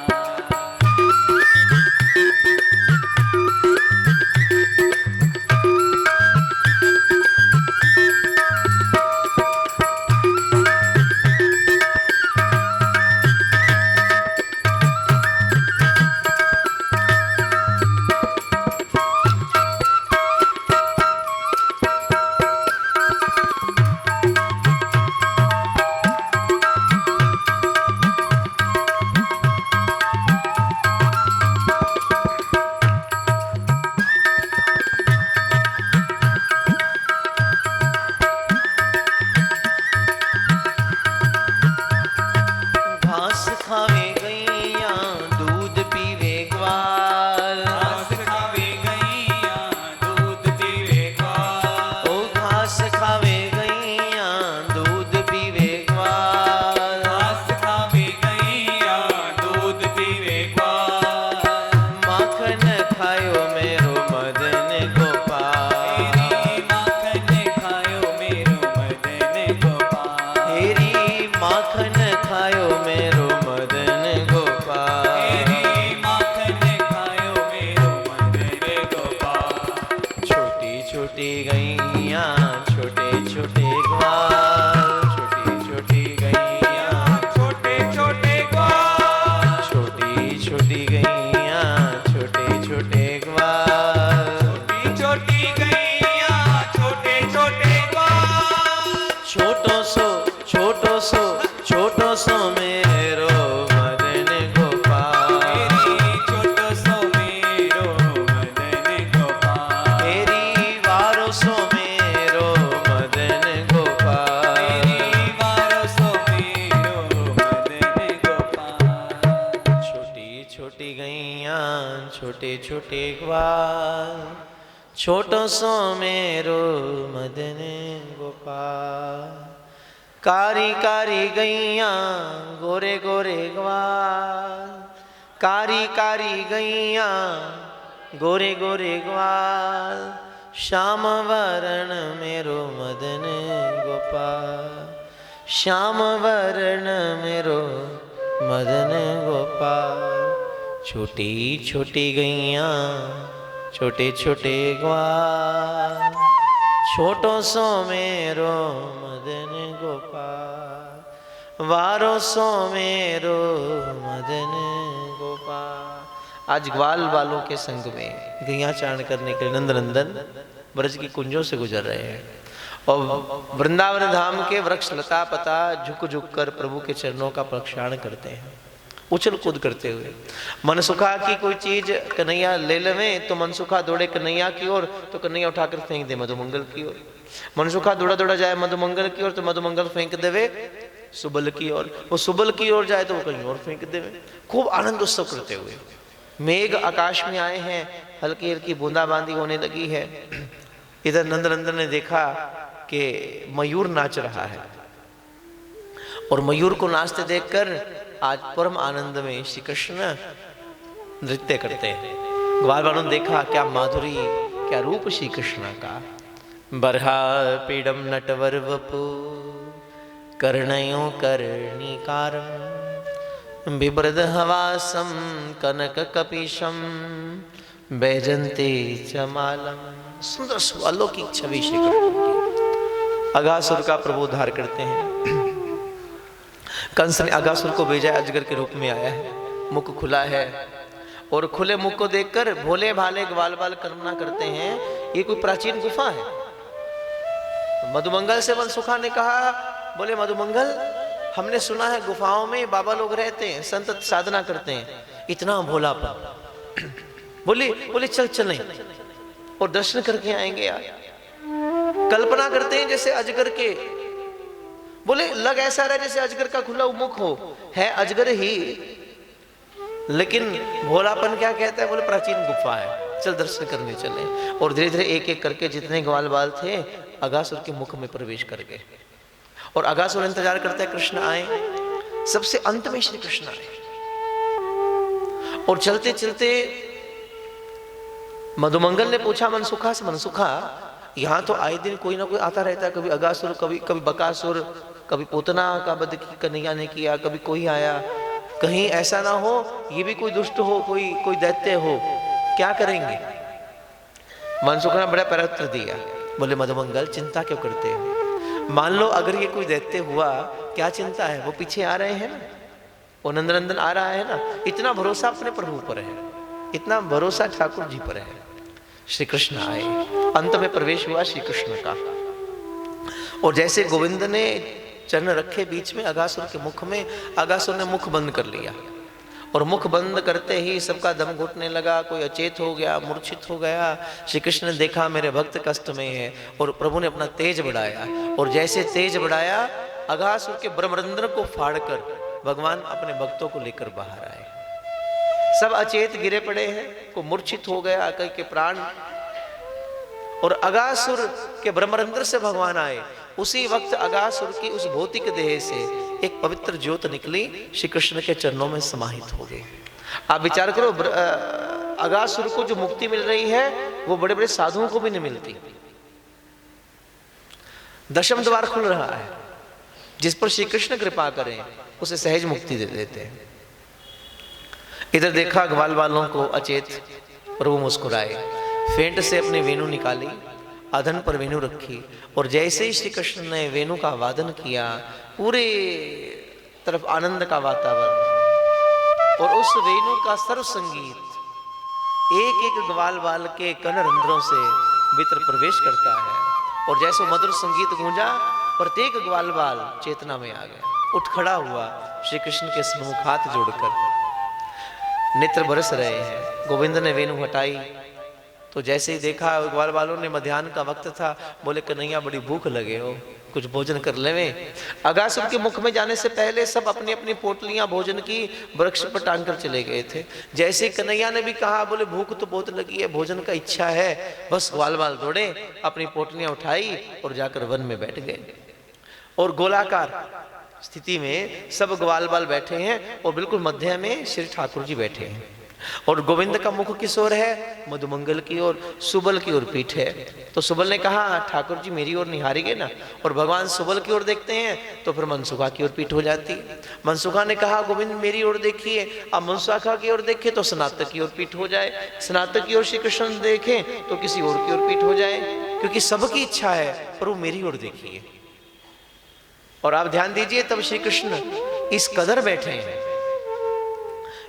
घास खावे गैया दूध पीवे ग्वाल, घास खावे गैया दूध पीवे ग्वाल, ओ घास खावे गैया दूध पीवे ग्वाल, घास खावे गैया दूध पीवे ग्वाल, माखन खायो मेरो मदन गोपाल, तेरी माखन खायो मेरो मदन गोपाल, तेरी माखन खायो मेरो मदन गोपाल, तेरी माखन खायो मेरो मदन गोपाल, छोटी छोटी गैया छोटे छोटे ग्वाल, छोटी छोटी गैया छोटे छोटे ग्वाल, छोटी छोटी गैया छोटे छोटे ग्वाल, छोटी छोटी गैया छोटे छोटे ग्वाल, छोटो सो छोटो सो छोटो सो मेरो मदन गोपाल, तेरी छोटो सो मेरो मदन गोपाल, तेरी वारो सो मेरो मदन गोपाल, तेरी वारो सो मेरो मदन गोपाल, छोटी छोटी गैया छोटे छोटे ग्वाल, छोटो सो मेरो मदन गोपाल, कारी कारी गैया गोरे गोरे ग्वाल, कारी कारी गैया गोरे गोरे ग्वाल, श्याम वरण मेरो मदन गोपाल, श्याम वरण मेरो मदन गोपाल, छोटी छोटी गैया छोटे छोटे ग्वाल, छोटो सो मेरो मदन गोपाल, वारो सो मेरो मदन गोपाल। आज ग्वाल वालों के संग में गैया चारण करने के लिए नंदनंदन ब्रज की कुंजों से गुजर रहे हैं और वृंदावन धाम के वृक्ष लता पता झुक झुक कर प्रभु के चरणों का प्रक्षालन करते हैं, उछल कूद करते हुए। मनसुखा की कोई चीज कन्हैया ले लेवें तो मनसुखा दौड़े कन्हैया की ओर तो कन्हैया उठाकर फेंक दे मधुमंगल की ओर। मनसुखा दौड़ा दौड़ा जाए मधुमंगल की ओर तो मधुमंगल फेंक देवे सुबल की ओर, वो सुबल की ओर जाए तो वो कहीं और फेंक देवे। खूब आनंद उत्सव करते हुए मेघ आकाश में आए हैं, हल्की हल्की बूंदाबांदी होने लगी है। इधर नंदनंदन ने देखा कि मयूर नाच रहा है और मयूर को नाचते देखकर आज परम आनंद में श्री कृष्ण नृत्य करते हैं। ग्वाल वालों ने देखा क्या माधुरी क्या रूप श्री कृष्ण का। बरहा पीडम नटवर वपु कर्णयो कर्णिकारम बिभ्रद हवासम कनक कपीशम बैजंती चमालम। सुंदर अलौकिक छवि श्री कृष्ण की। अगासुर का प्रभु उद्धार करते हैं। कंस ने अगासुर को भेजा, अजगर के रूप में आया है, मुख खुला है और खुले मुख को देखकर भोले भाले ग्वाल बाल कल्पना करते हैं ये कोई प्राचीन गुफा है। मधुमंगल से मनसुखा ने कहा, बोले मधुमंगल हमने सुना है गुफाओं में बाबा लोग रहते हैं, संत साधना करते हैं, इतना भोलापन। बोले चल चलें और दर्शन करके आएंगे यार। कल्पना करते हैं जैसे अजगर के, बोले लग ऐसा रहा जैसे अजगर का खुला मुख हो, है अजगर ही, लेकिन भोलापन क्या कहता है, बोले प्राचीन गुफा है, चल दर्शन करने चले। और धीरे धीरे एक एक करके जितने ग्वाल बाल थे अगासुर के मुख में प्रवेश कर गए। और अगासुर इंतजार करता है कृष्ण आए। सबसे अंत में श्री कृष्ण आए और चलते चलते मधुमंगल ने पूछा मनसुखा से, मनसुखा यहां तो आए दिन कोई ना कोई आता रहता है, कभी अगासुर, कभी बकासुर, कभी पोतना का वध कन्हैया ने किया, कभी कोई आया, कहीं ऐसा ना हो ये भी कोई दुष्ट हो, कोई दैत्य हो, क्या करेंगे? मनसुखा ने बड़ा प्रत्युत्तर दिया, बोले मधुमंगल चिंता क्यों करते हो, मान लो अगर ये कोई दैत्य हुआ क्या चिंता है, वो पीछे आ रहे हैं ना, वो नंदनंदन आ रहा है ना। इतना भरोसा अपने प्रभु पर है, इतना भरोसा ठाकुर जी पर है। श्री कृष्ण आए, अंत में प्रवेश हुआ श्री कृष्ण का। और जैसे गोविंद ने चरण रखे बीच में अगासुर के मुख में, अगासुर ने मुख बंद कर लिया और मुख बंद करते ही सबका दम घुटने लगा, कोई अचेत हो गया, मूर्छित हो गया। श्री कृष्ण ने देखा मेरे भक्त कष्ट में है और प्रभु ने अपना तेज बढ़ाया और जैसे तेज बढ़ाया अगासुर के ब्रह्मरंध्र को फाड़कर भगवान अपने भक्तों को लेकर बाहर आए। सब अचेत गिरे पड़े हैं, को मूर्छित हो गया, कई के प्राण। और अगासुर के ब्रह्मरंध्र से भगवान आए। उसी वक्त अगासुर की उस भौतिक देह से एक पवित्र ज्योत निकली, श्री कृष्ण के चरणों में समाहित हो गई। आप विचार करो, अगासुर को जो मुक्ति मिल रही है वो बड़े बड़े साधुओं को भी नहीं मिलती। दशम द्वार खुल रहा है, जिस पर श्री कृष्ण कृपा करें उसे सहज मुक्ति दे देते हैं। इधर देखा ग्वाल वालों को अचेत, प्रभु मुस्कुराए, फेंट से अपनी वेणु निकाली, अधन पर वेणु रखी और जैसे ही श्री कृष्ण ने वेणु का वादन किया पूरे तरफ आनंद का वातावरण और उस वेणु का सर्व संगीत एक एक ग्वाल बाल के कनरंध्रों से भीतर प्रवेश करता है। और जैसे मधुर संगीत गूंजा प्रत्येक ग्वाल बाल चेतना में आ गया, उठ खड़ा हुआ, श्री कृष्ण के सम्मुख हाथ जोड़कर नेत्र बरस रहे हैं। गोविंद ने वेणु हटाई तो जैसे ही देखा ग्वाल बालों ने, मध्याह्न का वक्त था, बोले कन्हैया बड़ी भूख लगे हो, कुछ भोजन कर लेवे। अगासुर के मुख में जाने से पहले सब अपनी अपनी पोटलियां भोजन की वृक्ष पर टांग कर चले गए थे। जैसे कन्हैया ने भी कहा, बोले भूख तो बहुत लगी है, भोजन का इच्छा है, बस ग्वाल बाल दौड़े, अपनी पोटलियां उठाई और जाकर वन में बैठ गए। और गोलाकार स्थिति में सब ग्वाल बाल बैठे हैं और बिल्कुल मध्य में श्री ठाकुर जी बैठे हैं। और गोविंद का मुख किस ओर है? मधुमंगल की ओर, सुबल की ओर पीठ है। तो सुबल ने कहा ठाकुर जी मेरी ओर निहारेंगे ना, और भगवान सुबल की ओर देखते हैं तो फिर मनसुखा की ओर पीठ हो जाती है। मनसुखा ने कहा गोविंद मेरी ओर देखिए, अब मनसुखा की ओर देखे तो स्नातक की ओर पीठ हो जाए, स्नातक की ओर श्री कृष्ण देखें तो किसी और की ओर पीठ हो जाए, क्योंकि सबकी इच्छा है पर वो मेरी ओर देखिए। और आप ध्यान दीजिए, तब श्री कृष्ण इस कदर बैठे हैं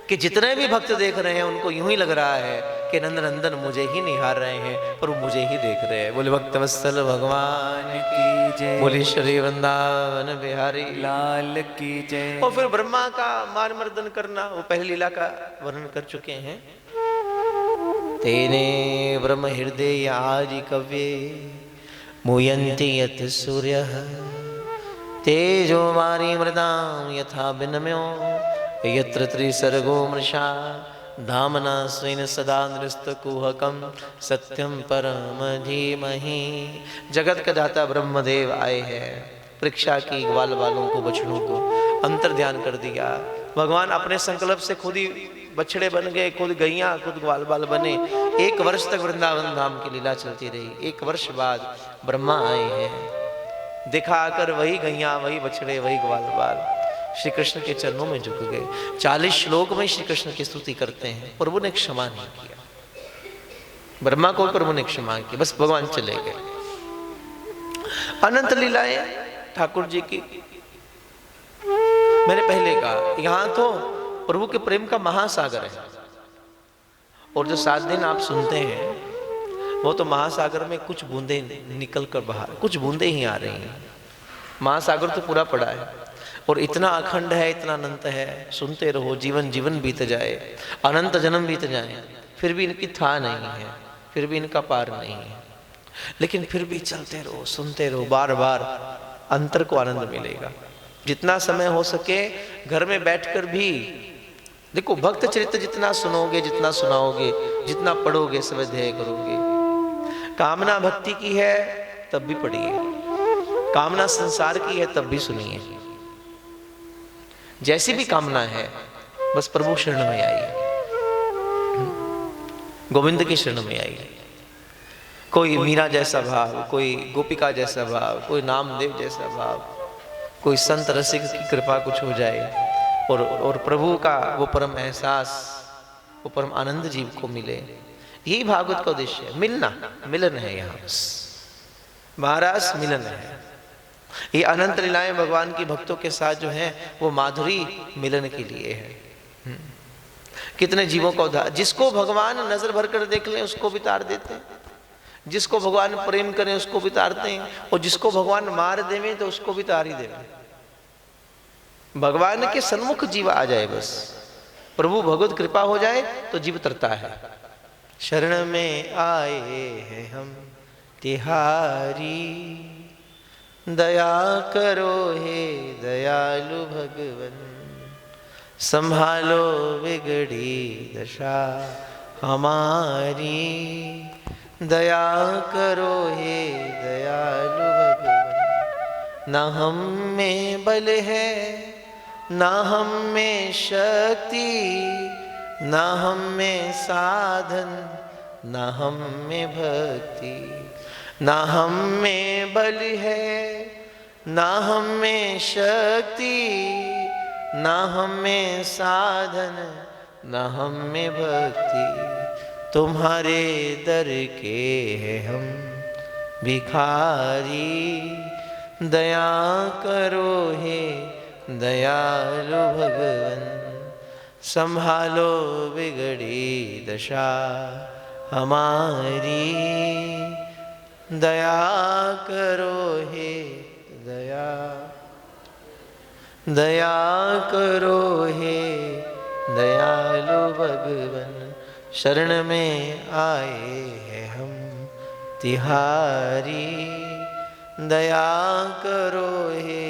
कि जितने भी भक्त देख रहे हैं उनको यूं ही लग रहा है कि नंदनंदन मुझे ही निहार रहे हैं पर वो मुझे ही देख रहे हैं। बोले भक्तवत्सल भगवान की जय, बोले श्री वृंदावन बिहारी लाल की जय। और फिर ब्रह्मा का मान मर्दन करना, वो पहली लीला का वर्णन कर चुके हैं। तेने ब्रह्म हृदय आदि कव्ये मुयन्ति यत् सूर्यः तेजो वारी मृदां यथा विनिमयो यत्र त्रिसर्गो मृषा धामना स्वेन सदा नृस्तकुहकं सत्यम परम धीमहि। जगत का दाता ब्रह्मदेव आए हैं, परीक्षा की ग्वाल बालों को, बछड़ों को अंतर ध्यान कर दिया। भगवान अपने संकल्प से खुद ही बछड़े बन गए, खुद गैया, खुद ग्वाल बाल बने। 1 वर्ष तक वृंदावन धाम की लीला चलती रही। 1 वर्ष बाद ब्रह्मा आए हैं, दिखा कर वही गैया, वही बछड़े, वही ग्वाल बाल। श्री कृष्ण के चरणों में झुक गए। 40 श्लोक में श्री कृष्ण की स्तुति करते हैं। प्रभु ने क्षमा नहीं किया, ब्रह्मा को प्रभु ने क्षमा की, बस भगवान चले गए। अनंत लीलाएं ठाकुर जी की, मैंने पहले कहा यहां तो प्रभु के प्रेम का महासागर है, और जो 7 दिन आप सुनते हैं वो तो महासागर में कुछ बूंदे निकल कर बाहर, कुछ बूंदे ही आ रही हैं। महासागर तो पूरा पड़ा है और इतना अखंड है, इतना अनंत है, सुनते रहो, जीवन जीवन बीत जाए, अनंत जन्म बीत जाए, फिर भी इनकी था नहीं है, फिर भी इनका पार नहीं है। लेकिन फिर भी चलते रहो, सुनते रहो, बार बार अंतर को आनंद मिलेगा। जितना समय हो सके घर में बैठकर भी देखो, भक्त चरित्र जितना सुनोगे, जितना सुनाओगे, जितना पढ़ोगे, स्वाध्याय करोगे। कामना भक्ति की है तब भी पढ़िए, कामना संसार की है तब भी सुनिए। जैसी भी कामना है बस प्रभु शरण में आइए, गोविंद की शरण में आइए। कोई मीरा जैसा भाव, कोई गोपिका जैसा भाव, कोई नामदेव जैसा भाव, कोई संत रसिक की कृपा कुछ हो जाए और प्रभु का वो परम एहसास, वो परम आनंद जीव को मिले। यही भागवत का उद्देश्य है, मिलना, मिलन है यहाँ, बस महाराज मिलन है। ये अनंत लीलाएं भगवान की भक्तों के साथ जो है वो माधुरी मिलन के लिए है। कितने जीवों का उद्धार, जिसको भगवान नजर भर कर देख लें उसको भी तार देते हैं, जिसको भगवान प्रेम करें उसको भी तारते हैं, और जिसको भगवान मार देवे तो उसको भी तार ही देवे। भगवान के सन्मुख जीव आ जाए, बस प्रभु भगवत कृपा हो जाए तो जीव तरता है। शरण में आए हैं हम तिहारी, दया करो हे दयालु भगवन, संभालो बिगड़ी दशा हमारी, दया करो हे दयालु भगवन। ना हम में बल है, ना हम में शक्ति, ना हम में साधन, ना हम में भक्ति, ना हम में बल है, ना हम में शक्ति, ना हम में साधन, ना हम में भक्ति। तुम्हारे दर के हैं हम भिखारी, दया करो हे दयालु भगवन, संभालो बिगड़ी दशा हमारी, दया करो हे दया करो हे दयालु भगवन। शरण में आए हैं हम तिहारी, दया करो हे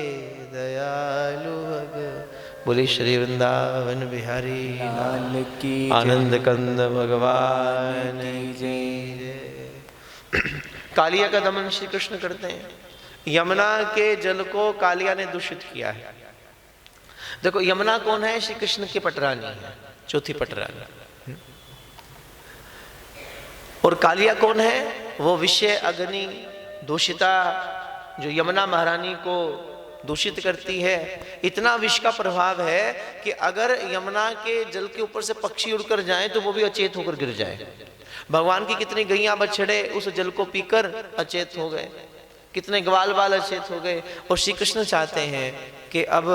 दयालु भगवन। बोले श्री वृंदावन बिहारी लाल की, आनंद कंद भगवान जय। कालिया का दमन श्री कृष्ण करते हैं। यमुना के जल को कालिया ने दूषित किया है। देखो यमुना कौन है? श्री कृष्ण की पटरानी है, चौथी पटरानी। और कालिया कौन है? वो विषय अग्नि दूषिता जो यमुना महारानी को दूषित करती है। इतना विष का प्रभाव है कि अगर यमुना के जल के ऊपर से पक्षी उड़कर जाएं तो वो भी अचेत होकर गिर जाए। भगवान की कितनी गैया बछड़े उस जल को पीकर अचेत हो गए, कितने ग्वाल बाल अचेत हो गए। और श्री कृष्ण चाहते हैं कि अब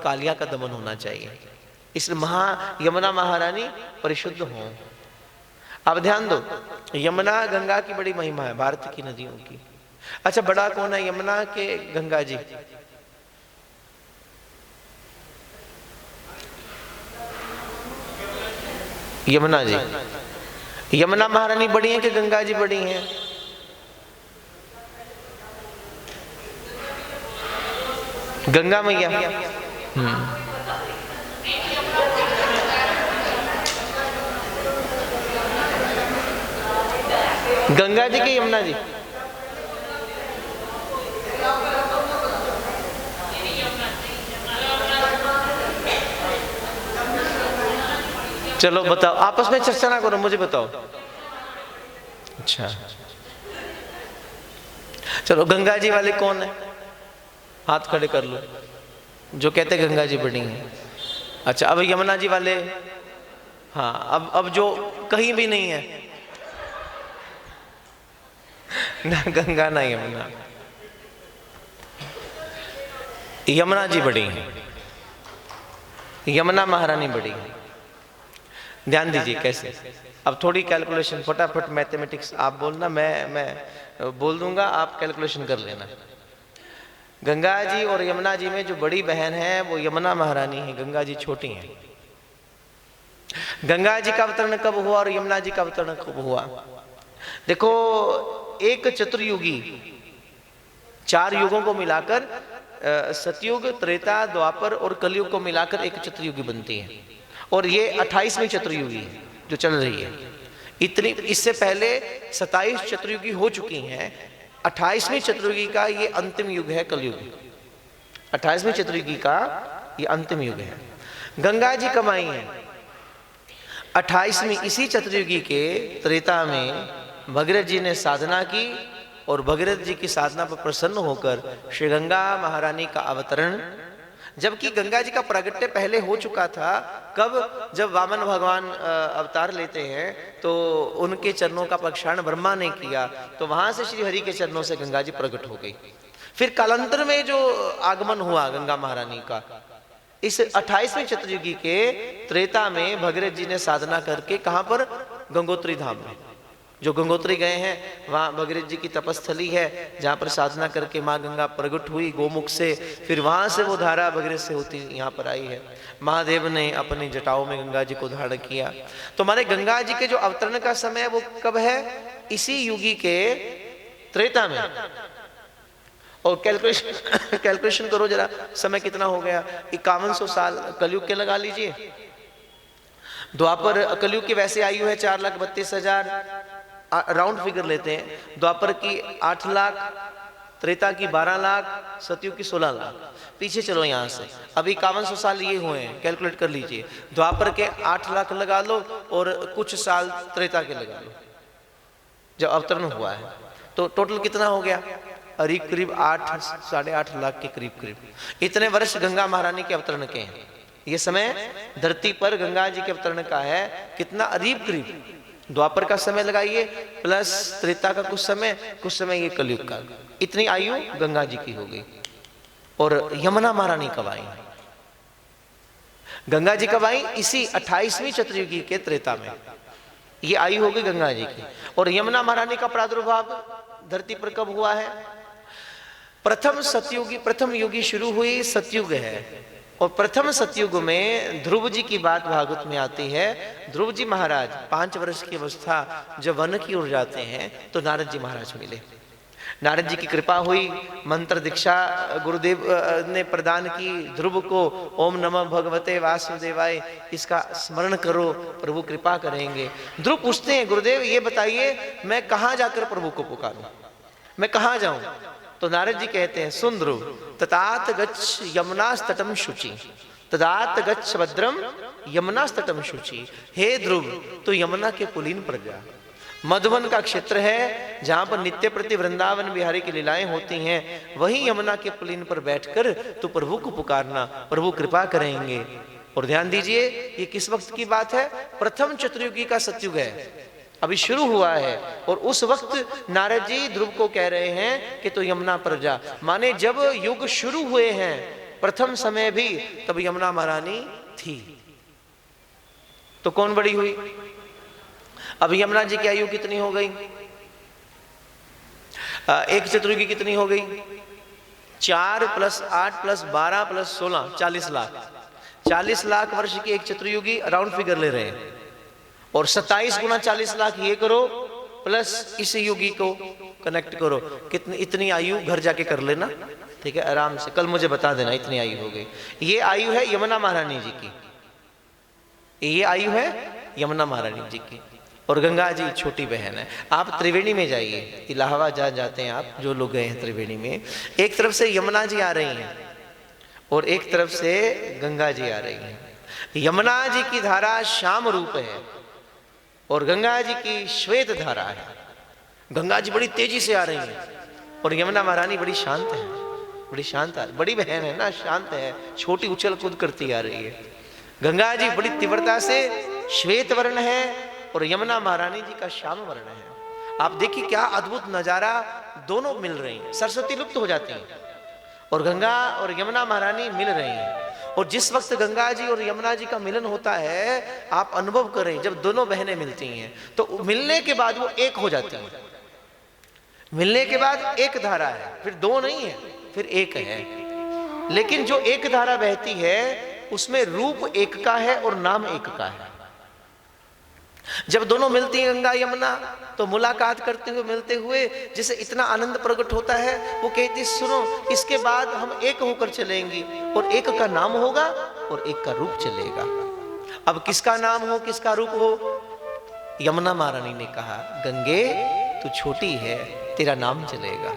कालिया का दमन होना चाहिए, इसलिए यमुना महारानी परिशुद्ध हो। अब ध्यान दो, यमुना गंगा की बड़ी महिमा है, भारत की नदियों की। अच्छा बड़ा कौन है यमुना के गंगा जी? यमुना जी। यमुना महारानी बड़ी है कि गंगा जी बड़ी हैं? गंगा मैया। गंगा जी की यमुना जी? चलो बताओ, आपस में चर्चा ना करो, मुझे बताओ। अच्छा चलो, गंगा जी वाले कौन है? हाथ खड़े कर लो। जो कहते गंगा जी बड़ी हैं। अच्छा, अब यमुना जी वाले, हाँ, अब जो कहीं भी नहीं है ना गंगा ना यमुना, यमुना जी बड़ी हैं, यमुना महारानी बड़ी है। ध्यान दीजिए कैसे। अब थोड़ी कैलकुलेशन, फटाफट मैथमेटिक्स आप बोलना, मैं बोल दूंगा, आप कैलकुलेशन कर लेना। गंगा जी और यमुना जी में जो बड़ी बहन है वो यमुना महारानी है, गंगा जी छोटी हैं। गंगा जी का अवतरण कब हुआ और यमुना जी का अवतरण कब हुआ? देखो, एक चतुर्युगी, 4 युगों को मिलाकर सतयुग, त्रेता, द्वापर और कलयुग को मिलाकर एक चतुर्युगी बनती है। और ये 28वीं चतुर्युगी है जो चल रही है। इतनी, इससे पहले 27 चतुर्युगी हो चुकी हैं। 28वीं चतुर्युगी का ये अंतिम युग है, कलयुग। 28वीं चतुर्युगी का ये अंतिम युग है। गंगा जी कब आई हैं? 28वीं, इसी चतुर्युगी के त्रेता में भगीरथ जी ने साधना की और भगीरथ जी की साधना पर प्रसन्न होकर श्री गंगा महारानी का अवतरण, जबकि गंगा जी का प्रागट्य पहले हो चुका था। कब? जब वामन भगवान अवतार लेते हैं तो उनके चरणों का प्रक्षालन ब्रह्मा ने किया, तो वहां से श्री हरि के चरणों से गंगा जी प्रकट हो गई। फिर कालांतर में जो आगमन हुआ गंगा महारानी का, इस 28वें चतुर्युगी के त्रेता में भगीरथ जी ने साधना करके, कहां पर? गंगोत्री धाम में। जो गंगोत्री गए हैं वहाँ भगीरथ जी की तपस्थली है, जहाँ पर साधना करके माँ गंगा प्रकट हुई गोमुख से। फिर वहाँ से वो धारा भगीरथ से होती यहाँ पर आई है। महादेव ने अपनी जटाओं में गंगा जी को धारण किया। तो माने गंगा जी के जो अवतरण का समय वो कब है? इसी युगी के त्रेता में। और कैलकुलेशन करो जरा, समय कितना हो गया? 5100 साल कलयुग के लगा लीजिए। द्वापर, कलयुग की वैसे आयु है 4,32,000, राउंड फिगर लेते हैं। द्वापर की 8 लाख, त्रेता की 12 लाख, सतयुग की 16 लाख। पीछे चलो यहाँ से, अभी 5100 साल ये हुए हैं, कैलकुलेट कर लीजिए। द्वापर के 8 लाख लगा लो और कुछ साल त्रेता के लगा लो, जब अवतरण हुआ है तो टोटल कितना हो गया? करीब 8, 8.5 लाख के करीब। इतने वर्ष गंगा महारानी के अवतरण के हैं। ये समय धरती पर गंगा जी के अवतरण का है। कितना? करीब द्वापर का समय लगाइए प्लस त्रेता का कुछ समय ये कलयुग का। इतनी आयु गंगा जी की हो गई। और यमुना महारानी कब आई? गंगा जी कब आई? इसी 28वीं चतुर्युगी के त्रेता में ये आयु हो गई गंगा जी की। और यमुना महारानी का प्रादुर्भाव धरती पर कब हुआ है? प्रथम युगी शुरू हुई, सतयुग है। और प्रथम सतयुग में ध्रुव जी की बात भागवत में आती है। ध्रुव जी महाराज 5 वर्ष की अवस्था जब वन की ओर जाते हैं तो नारद जी महाराज मिले। नारद जी की कृपा हुई, मंत्र दीक्षा गुरुदेव ने प्रदान की ध्रुव को। ओम नमः भगवते वासुदेवाय, इसका स्मरण करो, प्रभु कृपा करेंगे। ध्रुव पूछते हैं, गुरुदेव ये बताइए मैं कहाँ जाकर प्रभु को पुकारूं, मैं कहाँ जाऊं? तो नारद जी कहते हैं, सुन ध्रुव, ततात गच्छ यमुनास्तटम शुचि, तदात गच्छ भद्रम यमुनास्तटम शुचि। हे ध्रुव, तो यमुना के कुलीन पर जा। मधुवन का क्षेत्र है जहां पर नित्य प्रति वृंदावन बिहारी की लीलाएं होती हैं। वही यमुना के कुलीन पर बैठकर तो प्रभु को पुकारना, प्रभु कृपा करेंगे। और ध्यान दीजिए, ये किस वक्त की बात है? प्रथम चतुर्युगी का सतयुग है, अभी शुरू हुआ है। और उस वक्त नारद जी ध्रुव को कह रहे हैं कि तो यमुना पर जा। माने जब युग शुरू हुए हैं प्रथम समय भी, तब यमुना महारानी थी। तो कौन बड़ी हुई? अब यमुना जी की आयु कितनी हो गई? एक चतुर्युगी कितनी हो गई? 4 + 8 + 12 + 16, 40 लाख। 40 लाख वर्ष की एक चतुर्युगी, राउंड फिगर ले रहे हैं। और 27 × 40 लाख ये करो, प्लस इस युगी को कनेक्ट करो। कितनी? इतनी आयु घर जाके कर लेना, ठीक है, आराम से। कल मुझे बता देना इतनी आयु हो गई। ये आयु है यमुना महारानी जी की, ये आयु है यमुना महारानी जी की। और गंगा जी छोटी बहन है। आप त्रिवेणी में जाइए, इलाहाबाद जहाँ जाते हैं आप, जो लोग गए हैं त्रिवेणी में, एक तरफ से यमुना जी आ रही हैं और एक तरफ से गंगा जी आ रही हैं। यमुना जी की धारा श्याम रूप है और गंगा जी की श्वेत धारा है। गंगा जी बड़ी तेजी से आ रही है और यमुना महारानी बड़ी शांत है। बड़ी शांत बड़ी बहन है ना, शांत है, छोटी उछल कूद करती आ रही है। गंगा जी बड़ी तीव्रता से श्वेत वर्ण है और यमुना महारानी जी का श्याम वर्ण है। आप देखिए क्या अद्भुत नजारा, दोनों मिल रही हैं। सरस्वती लुप्त हो जाती हैं और गंगा और यमुना महारानी मिल रही हैं। और जिस वक्त गंगा जी और यमुना जी का मिलन होता है, आप अनुभव करें, जब दोनों बहनें मिलती हैं तो मिलने के बाद वो एक हो जाती हैं। मिलने के बाद एक धारा है, फिर दो नहीं है, फिर एक है। लेकिन जो एक धारा बहती है उसमें रूप एक का है और नाम एक का है। जब दोनों मिलती हैं गंगा यमुना, तो मुलाकात करते हुए मिलते हुए जिसे इतना आनंद प्रकट होता है, वो कहती सुनो इसके बाद हम एक होकर चलेंगी और एक का नाम होगा और एक का रूप चलेगा। अब किसका नाम हो किसका रूप हो? यमुना महारानी ने कहा गंगे तू छोटी है, तेरा नाम चलेगा।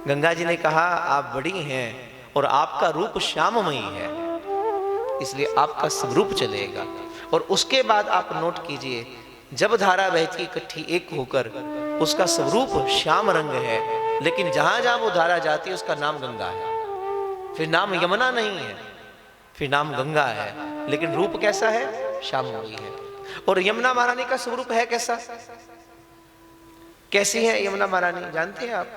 गंगा जी ने कहा आप बड़ी हैं और आपका रूप श्याममयी है, इसलिए आपका स्वरूप चलेगा। और उसके बाद आप नोट कीजिए, जब धारा बहती इकट्ठी एक होकर, उसका स्वरूप श्याम रंग है, लेकिन जहां जहां वो धारा जाती है उसका नाम गंगा है। फिर नाम यमुना नहीं है, फिर नाम गंगा है, लेकिन रूप कैसा है? श्याममयी है। और यमुना महारानी का स्वरूप है कैसा? कैसी है यमुना महारानी जानते हैं आप?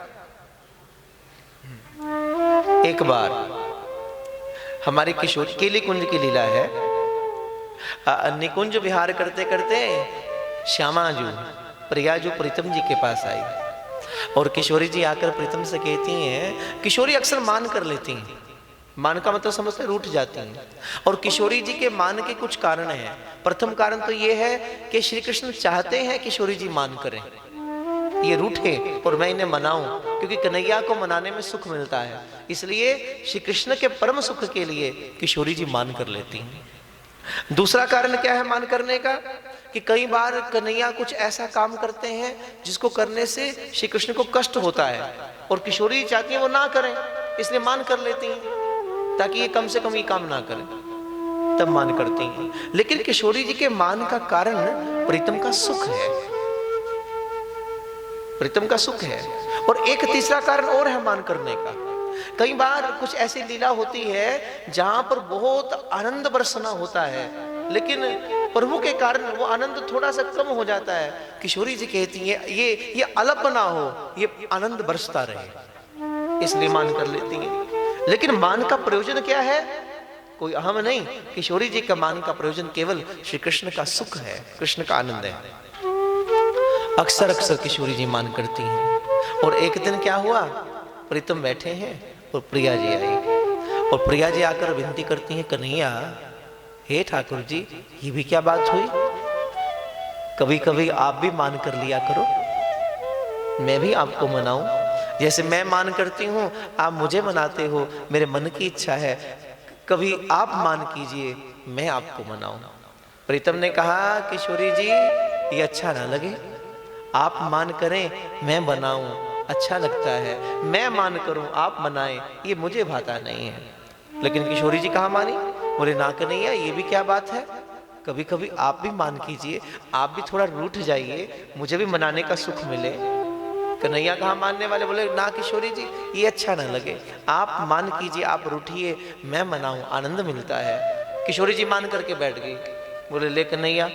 एक बार हमारे किशोर केली कुंज की लीला है, निकुंज विहार करते करते श्यामाजू प्रियाजू प्रीतम जी के पास आई और किशोरी जी आकर प्रीतम से कहती हैं, किशोरी अक्सर मान कर लेती हैं, मान का मतलब समझते रूठ जाती हैं। और किशोरी जी के मान के कुछ कारण हैं। प्रथम कारण तो ये है कि श्री कृष्ण चाहते हैं किशोरी जी मान करें, ये रूठे और मैं इन्हें मनाऊं, क्योंकि कन्हैया को मनाने में सुख मिलता है। इसलिए श्री कृष्ण के परम सुख के लिए किशोरी जी मान कर लेती हैं। दूसरा कारण क्या है मान करने का? कि कई बार कन्हैया कुछ ऐसा काम करते हैं जिसको करने से श्री कृष्ण को कष्ट होता है और किशोरी चाहती है वो ना करें, इसलिए मान कर लेती हैं ताकि ये कम से कम ये काम ना करें, तब मान करती हैं। लेकिन किशोरी जी के मान का कारण प्रीतम का सुख है, प्रीतम का सुख है। और एक तीसरा कारण और है मान करने का। कई बार कुछ ऐसी लीला होती है जहां पर बहुत आनंद बरसना होता है, लेकिन प्रभु के कारण वो आनंद थोड़ा सा कम हो जाता है। किशोरी जी कहती है ये अलप ना हो, ये आनंद बरसता रहे, इसलिए मान कर लेती हैं। लेकिन मान का प्रयोजन क्या है? कोई अहम नहीं। किशोरी जी का मान का प्रयोजन केवल श्री कृष्ण का सुख है, कृष्ण का आनंद है। अक्सर अक्सर किशोरी जी मान करती हैं। और एक दिन क्या हुआ, प्रीतम बैठे हैं और प्रिया जी आई और प्रिया जी आकर विनती करती हैं, कन्हैया हे ठाकुर जी ये भी क्या बात हुई, कभी कभी आप भी मान कर लिया करो, मैं भी आपको मनाऊं, जैसे मैं मान करती हूं आप मुझे मनाते हो, मेरे मन की इच्छा है कभी आप मान कीजिए मैं आपको मनाऊं। प्रीतम ने कहा किशोरी जी ये अच्छा ना लगे, आप मान करें मैं बनाऊं अच्छा लगता है, मैं मान करूं आप मनाएं ये मुझे भाता नहीं है। लेकिन किशोरी जी कहाँ मानी, बोले ना कन्हैया ये भी क्या बात है, कभी कभी आप भी मान कीजिए, आप भी थोड़ा रूठ जाइए, मुझे भी मनाने का सुख मिले। कन्हैया कहाँ मानने वाले, बोले ना किशोरी जी ये अच्छा ना लगे, आप मान कीजिए, आप रूठिए मैं मनाऊं आनंद मिलता है। किशोरी जी मान करके बैठ गई। बोले ले कन्हैया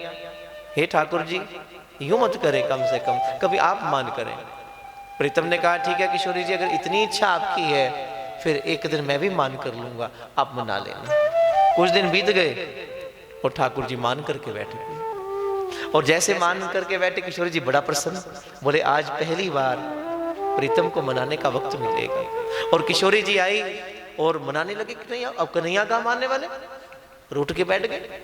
हे ठाकुर जी यूं मत करें, कम से कम कभी आप मान करें। प्रीतम ने कहा ठीक है किशोरी जी अगर इतनी इच्छा आपकी है फिर एक दिन मैं भी मान कर लूंगा, आप मना लेना। कुछ दिन बीत गए और ठाकुर जी मान करके बैठे और जैसे मान करके बैठे किशोरी जी बड़ा प्रसन्न, बोले आज पहली बार प्रीतम को मनाने का वक्त मिलेगा। और किशोरी जी आई और मनाने लगे कन्हैया। अब कन्हैया कहाँ मानने वाले, रूठ के बैठ गए।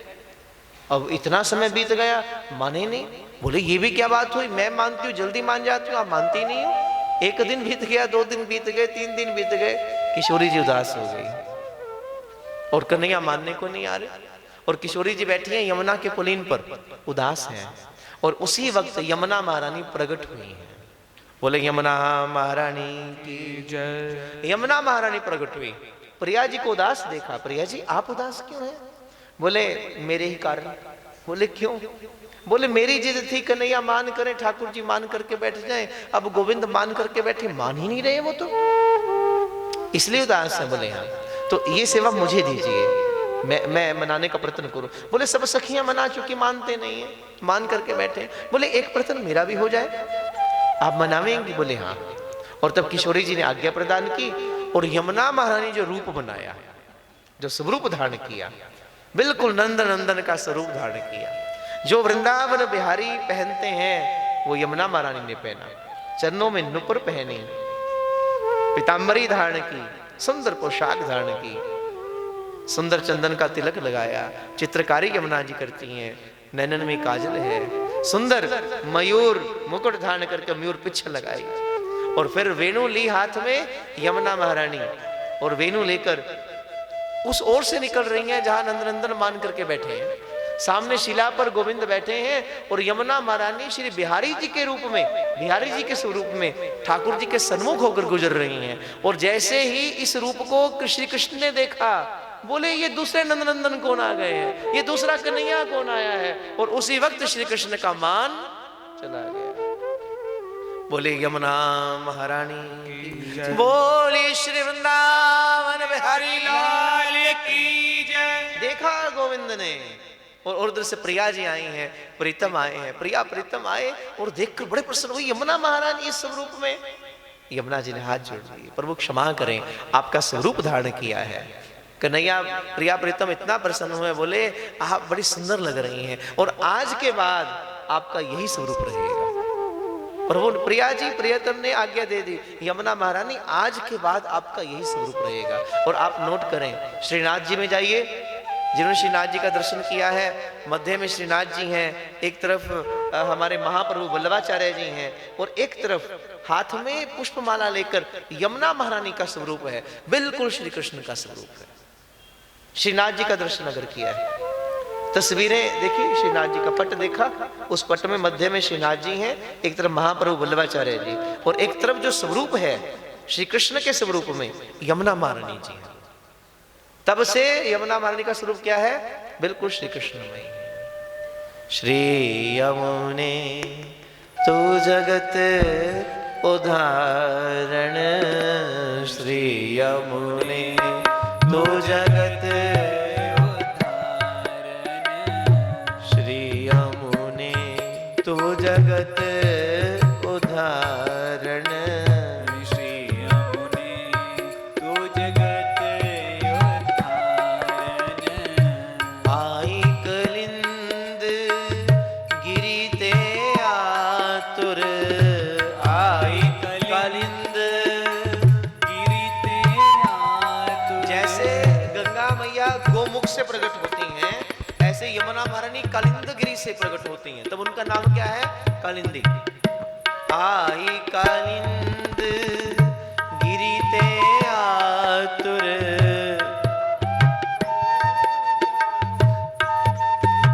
अब इतना समय बीत गया माने नहीं। बोले ये भी क्या बात हुई, मैं मानती हूँ जल्दी मान जाती हूँ, आप मानती नहीं हो। एक दिन बीत गया, 2 दिन बीत गए, 3 दिन बीत गए, किशोरी जी उदास हो गई और कन्हैया मानने को नहीं आ रहे। और किशोरी जी बैठी हैं यमुना के पुलीन पर उदास हैं। और उसी वक्त यमुना महारानी प्रकट हुई हैं। बोले यमुना महारानी की जय। यमुना महारानी प्रकट हुई, प्रिया जी को उदास देखा। प्रिया जी आप उदास क्यों हैं? बोले मेरे ही कारण। बोले क्यों? बोले मेरी जिद थी कन्हैया मान करें, ठाकुर जी मान करके बैठ जाएं, अब गोविंद मान करके बैठे, मान ही नहीं रहे वो तो। इसलिए उदास है। बोले हाँ, तो ये सेवा मुझे दीजिए, मैं मनाने का प्रयत्न करूं। बोले सब सखियां मना चुकी, मानते नहीं है, मान करके बैठे। बोले एक प्रयत्न मेरा भी हो जाए, आप मनावेंगी? बोले हाँ। और तब किशोरी जी ने आज्ञा प्रदान की और यमुना महारानी जो रूप बनाया, जो स्वरूप धारण किया, बिल्कुल नंद नंदन का स्वरूप धारण किया। जो वृंदावन बिहारी पहनते हैं वो यमुना महारानी ने पहना। चरणों में नुपुर पहनी, पीतांबरी धारण की, सुंदर पोशाक धारण की, सुंदर चंदन का तिलक लगाया, चित्रकारी यमुना जी करती हैं, नैनन में काजल है, सुंदर मयूर मुकुट धारण करके मयूर पिच्छ लगाई, और फिर वेणु ली हाथ में यमुना महारानी, और वेणु लेकर उस ओर से निकल रही हैं जहां नंदनंदन मान करके बैठे हैं। सामने शिला पर गोविंद बैठे हैं और यमुना महारानी श्री बिहारी जी के रूप में, बिहारी जी के स्वरूप में ठाकुर जी के सन्मुख होकर गुजर रही हैं। और जैसे ही इस रूप को श्री कृष्ण ने देखा, बोले ये दूसरे नंदनंदन कौन आ गए हैं, ये दूसरा कन्हैया कौन आया है। और उसी वक्त श्री कृष्ण का मान चला गया। बोले यमुना महारानी, बोले श्री वृंदावन बिहारी लाल की जय। देखा गोविंद ने, और उधर से प्रिया जी आई हैं, प्रीतम आए हैं, प्रिया प्रीतम आए और देखकर बड़े प्रसन्न हुई, यमुना महारानी इस स्वरूप में। यमुना जी ने हाथ जोड़ लिए, प्रभु क्षमा करें, आपका स्वरूप धारण किया है। कन्हैया प्रिया प्रीतम इतना प्रसन्न हुए, बोले आप बड़ी सुंदर लग रही हैं और आज के बाद आपका यही स्वरूप रहेगा। प्रभु प्रिया जी प्रियतम ने आज्ञा दे दी, यमुना महारानी आज के बाद आपका यही स्वरूप रहेगा। और आप नोट करें, श्रीनाथ जी में जाइए, जिन्होंने श्रीनाथ जी का दर्शन किया है, मध्य में श्रीनाथ जी हैं, एक तरफ हमारे महाप्रभु वल्लभाचार्य जी हैं, और एक तरफ हाथ में पुष्पमाला लेकर यमुना महारानी का स्वरूप है, बिल्कुल श्री कृष्ण का स्वरूप है। श्रीनाथ जी का दर्शन अगर किया है, तस्वीरें देखी, श्रीनाथ जी का पट देखा, उस पट में मध्य में श्रीनाथ जी हैं, एक तरफ महाप्रभु वल्लभाचार्य जी, और एक तरफ जो स्वरूप है श्री कृष्ण के स्वरूप में यमुना महारानी जी है। तब से यमुना महारानी का स्वरूप क्या है, बिल्कुल श्री कृष्णमय। श्री यमुने तू जगत उदाहरण, श्री यमुने तू जगत उदाहरण, श्री यमुने तू जगत उदाहरण, श्री यमुने तू जगत उद्धारण। आई कलिंद गिरी ते आतुर, आई कलिंद गिरी ते आतुर। जैसे गंगा मैया गोमुख से प्रकट होती हैं, ऐसे यमुना महारानी कलिंद गिरी से प्रकट होती हैं, तब उनका नाम क्या है, कालिंदी। आई कालिंदी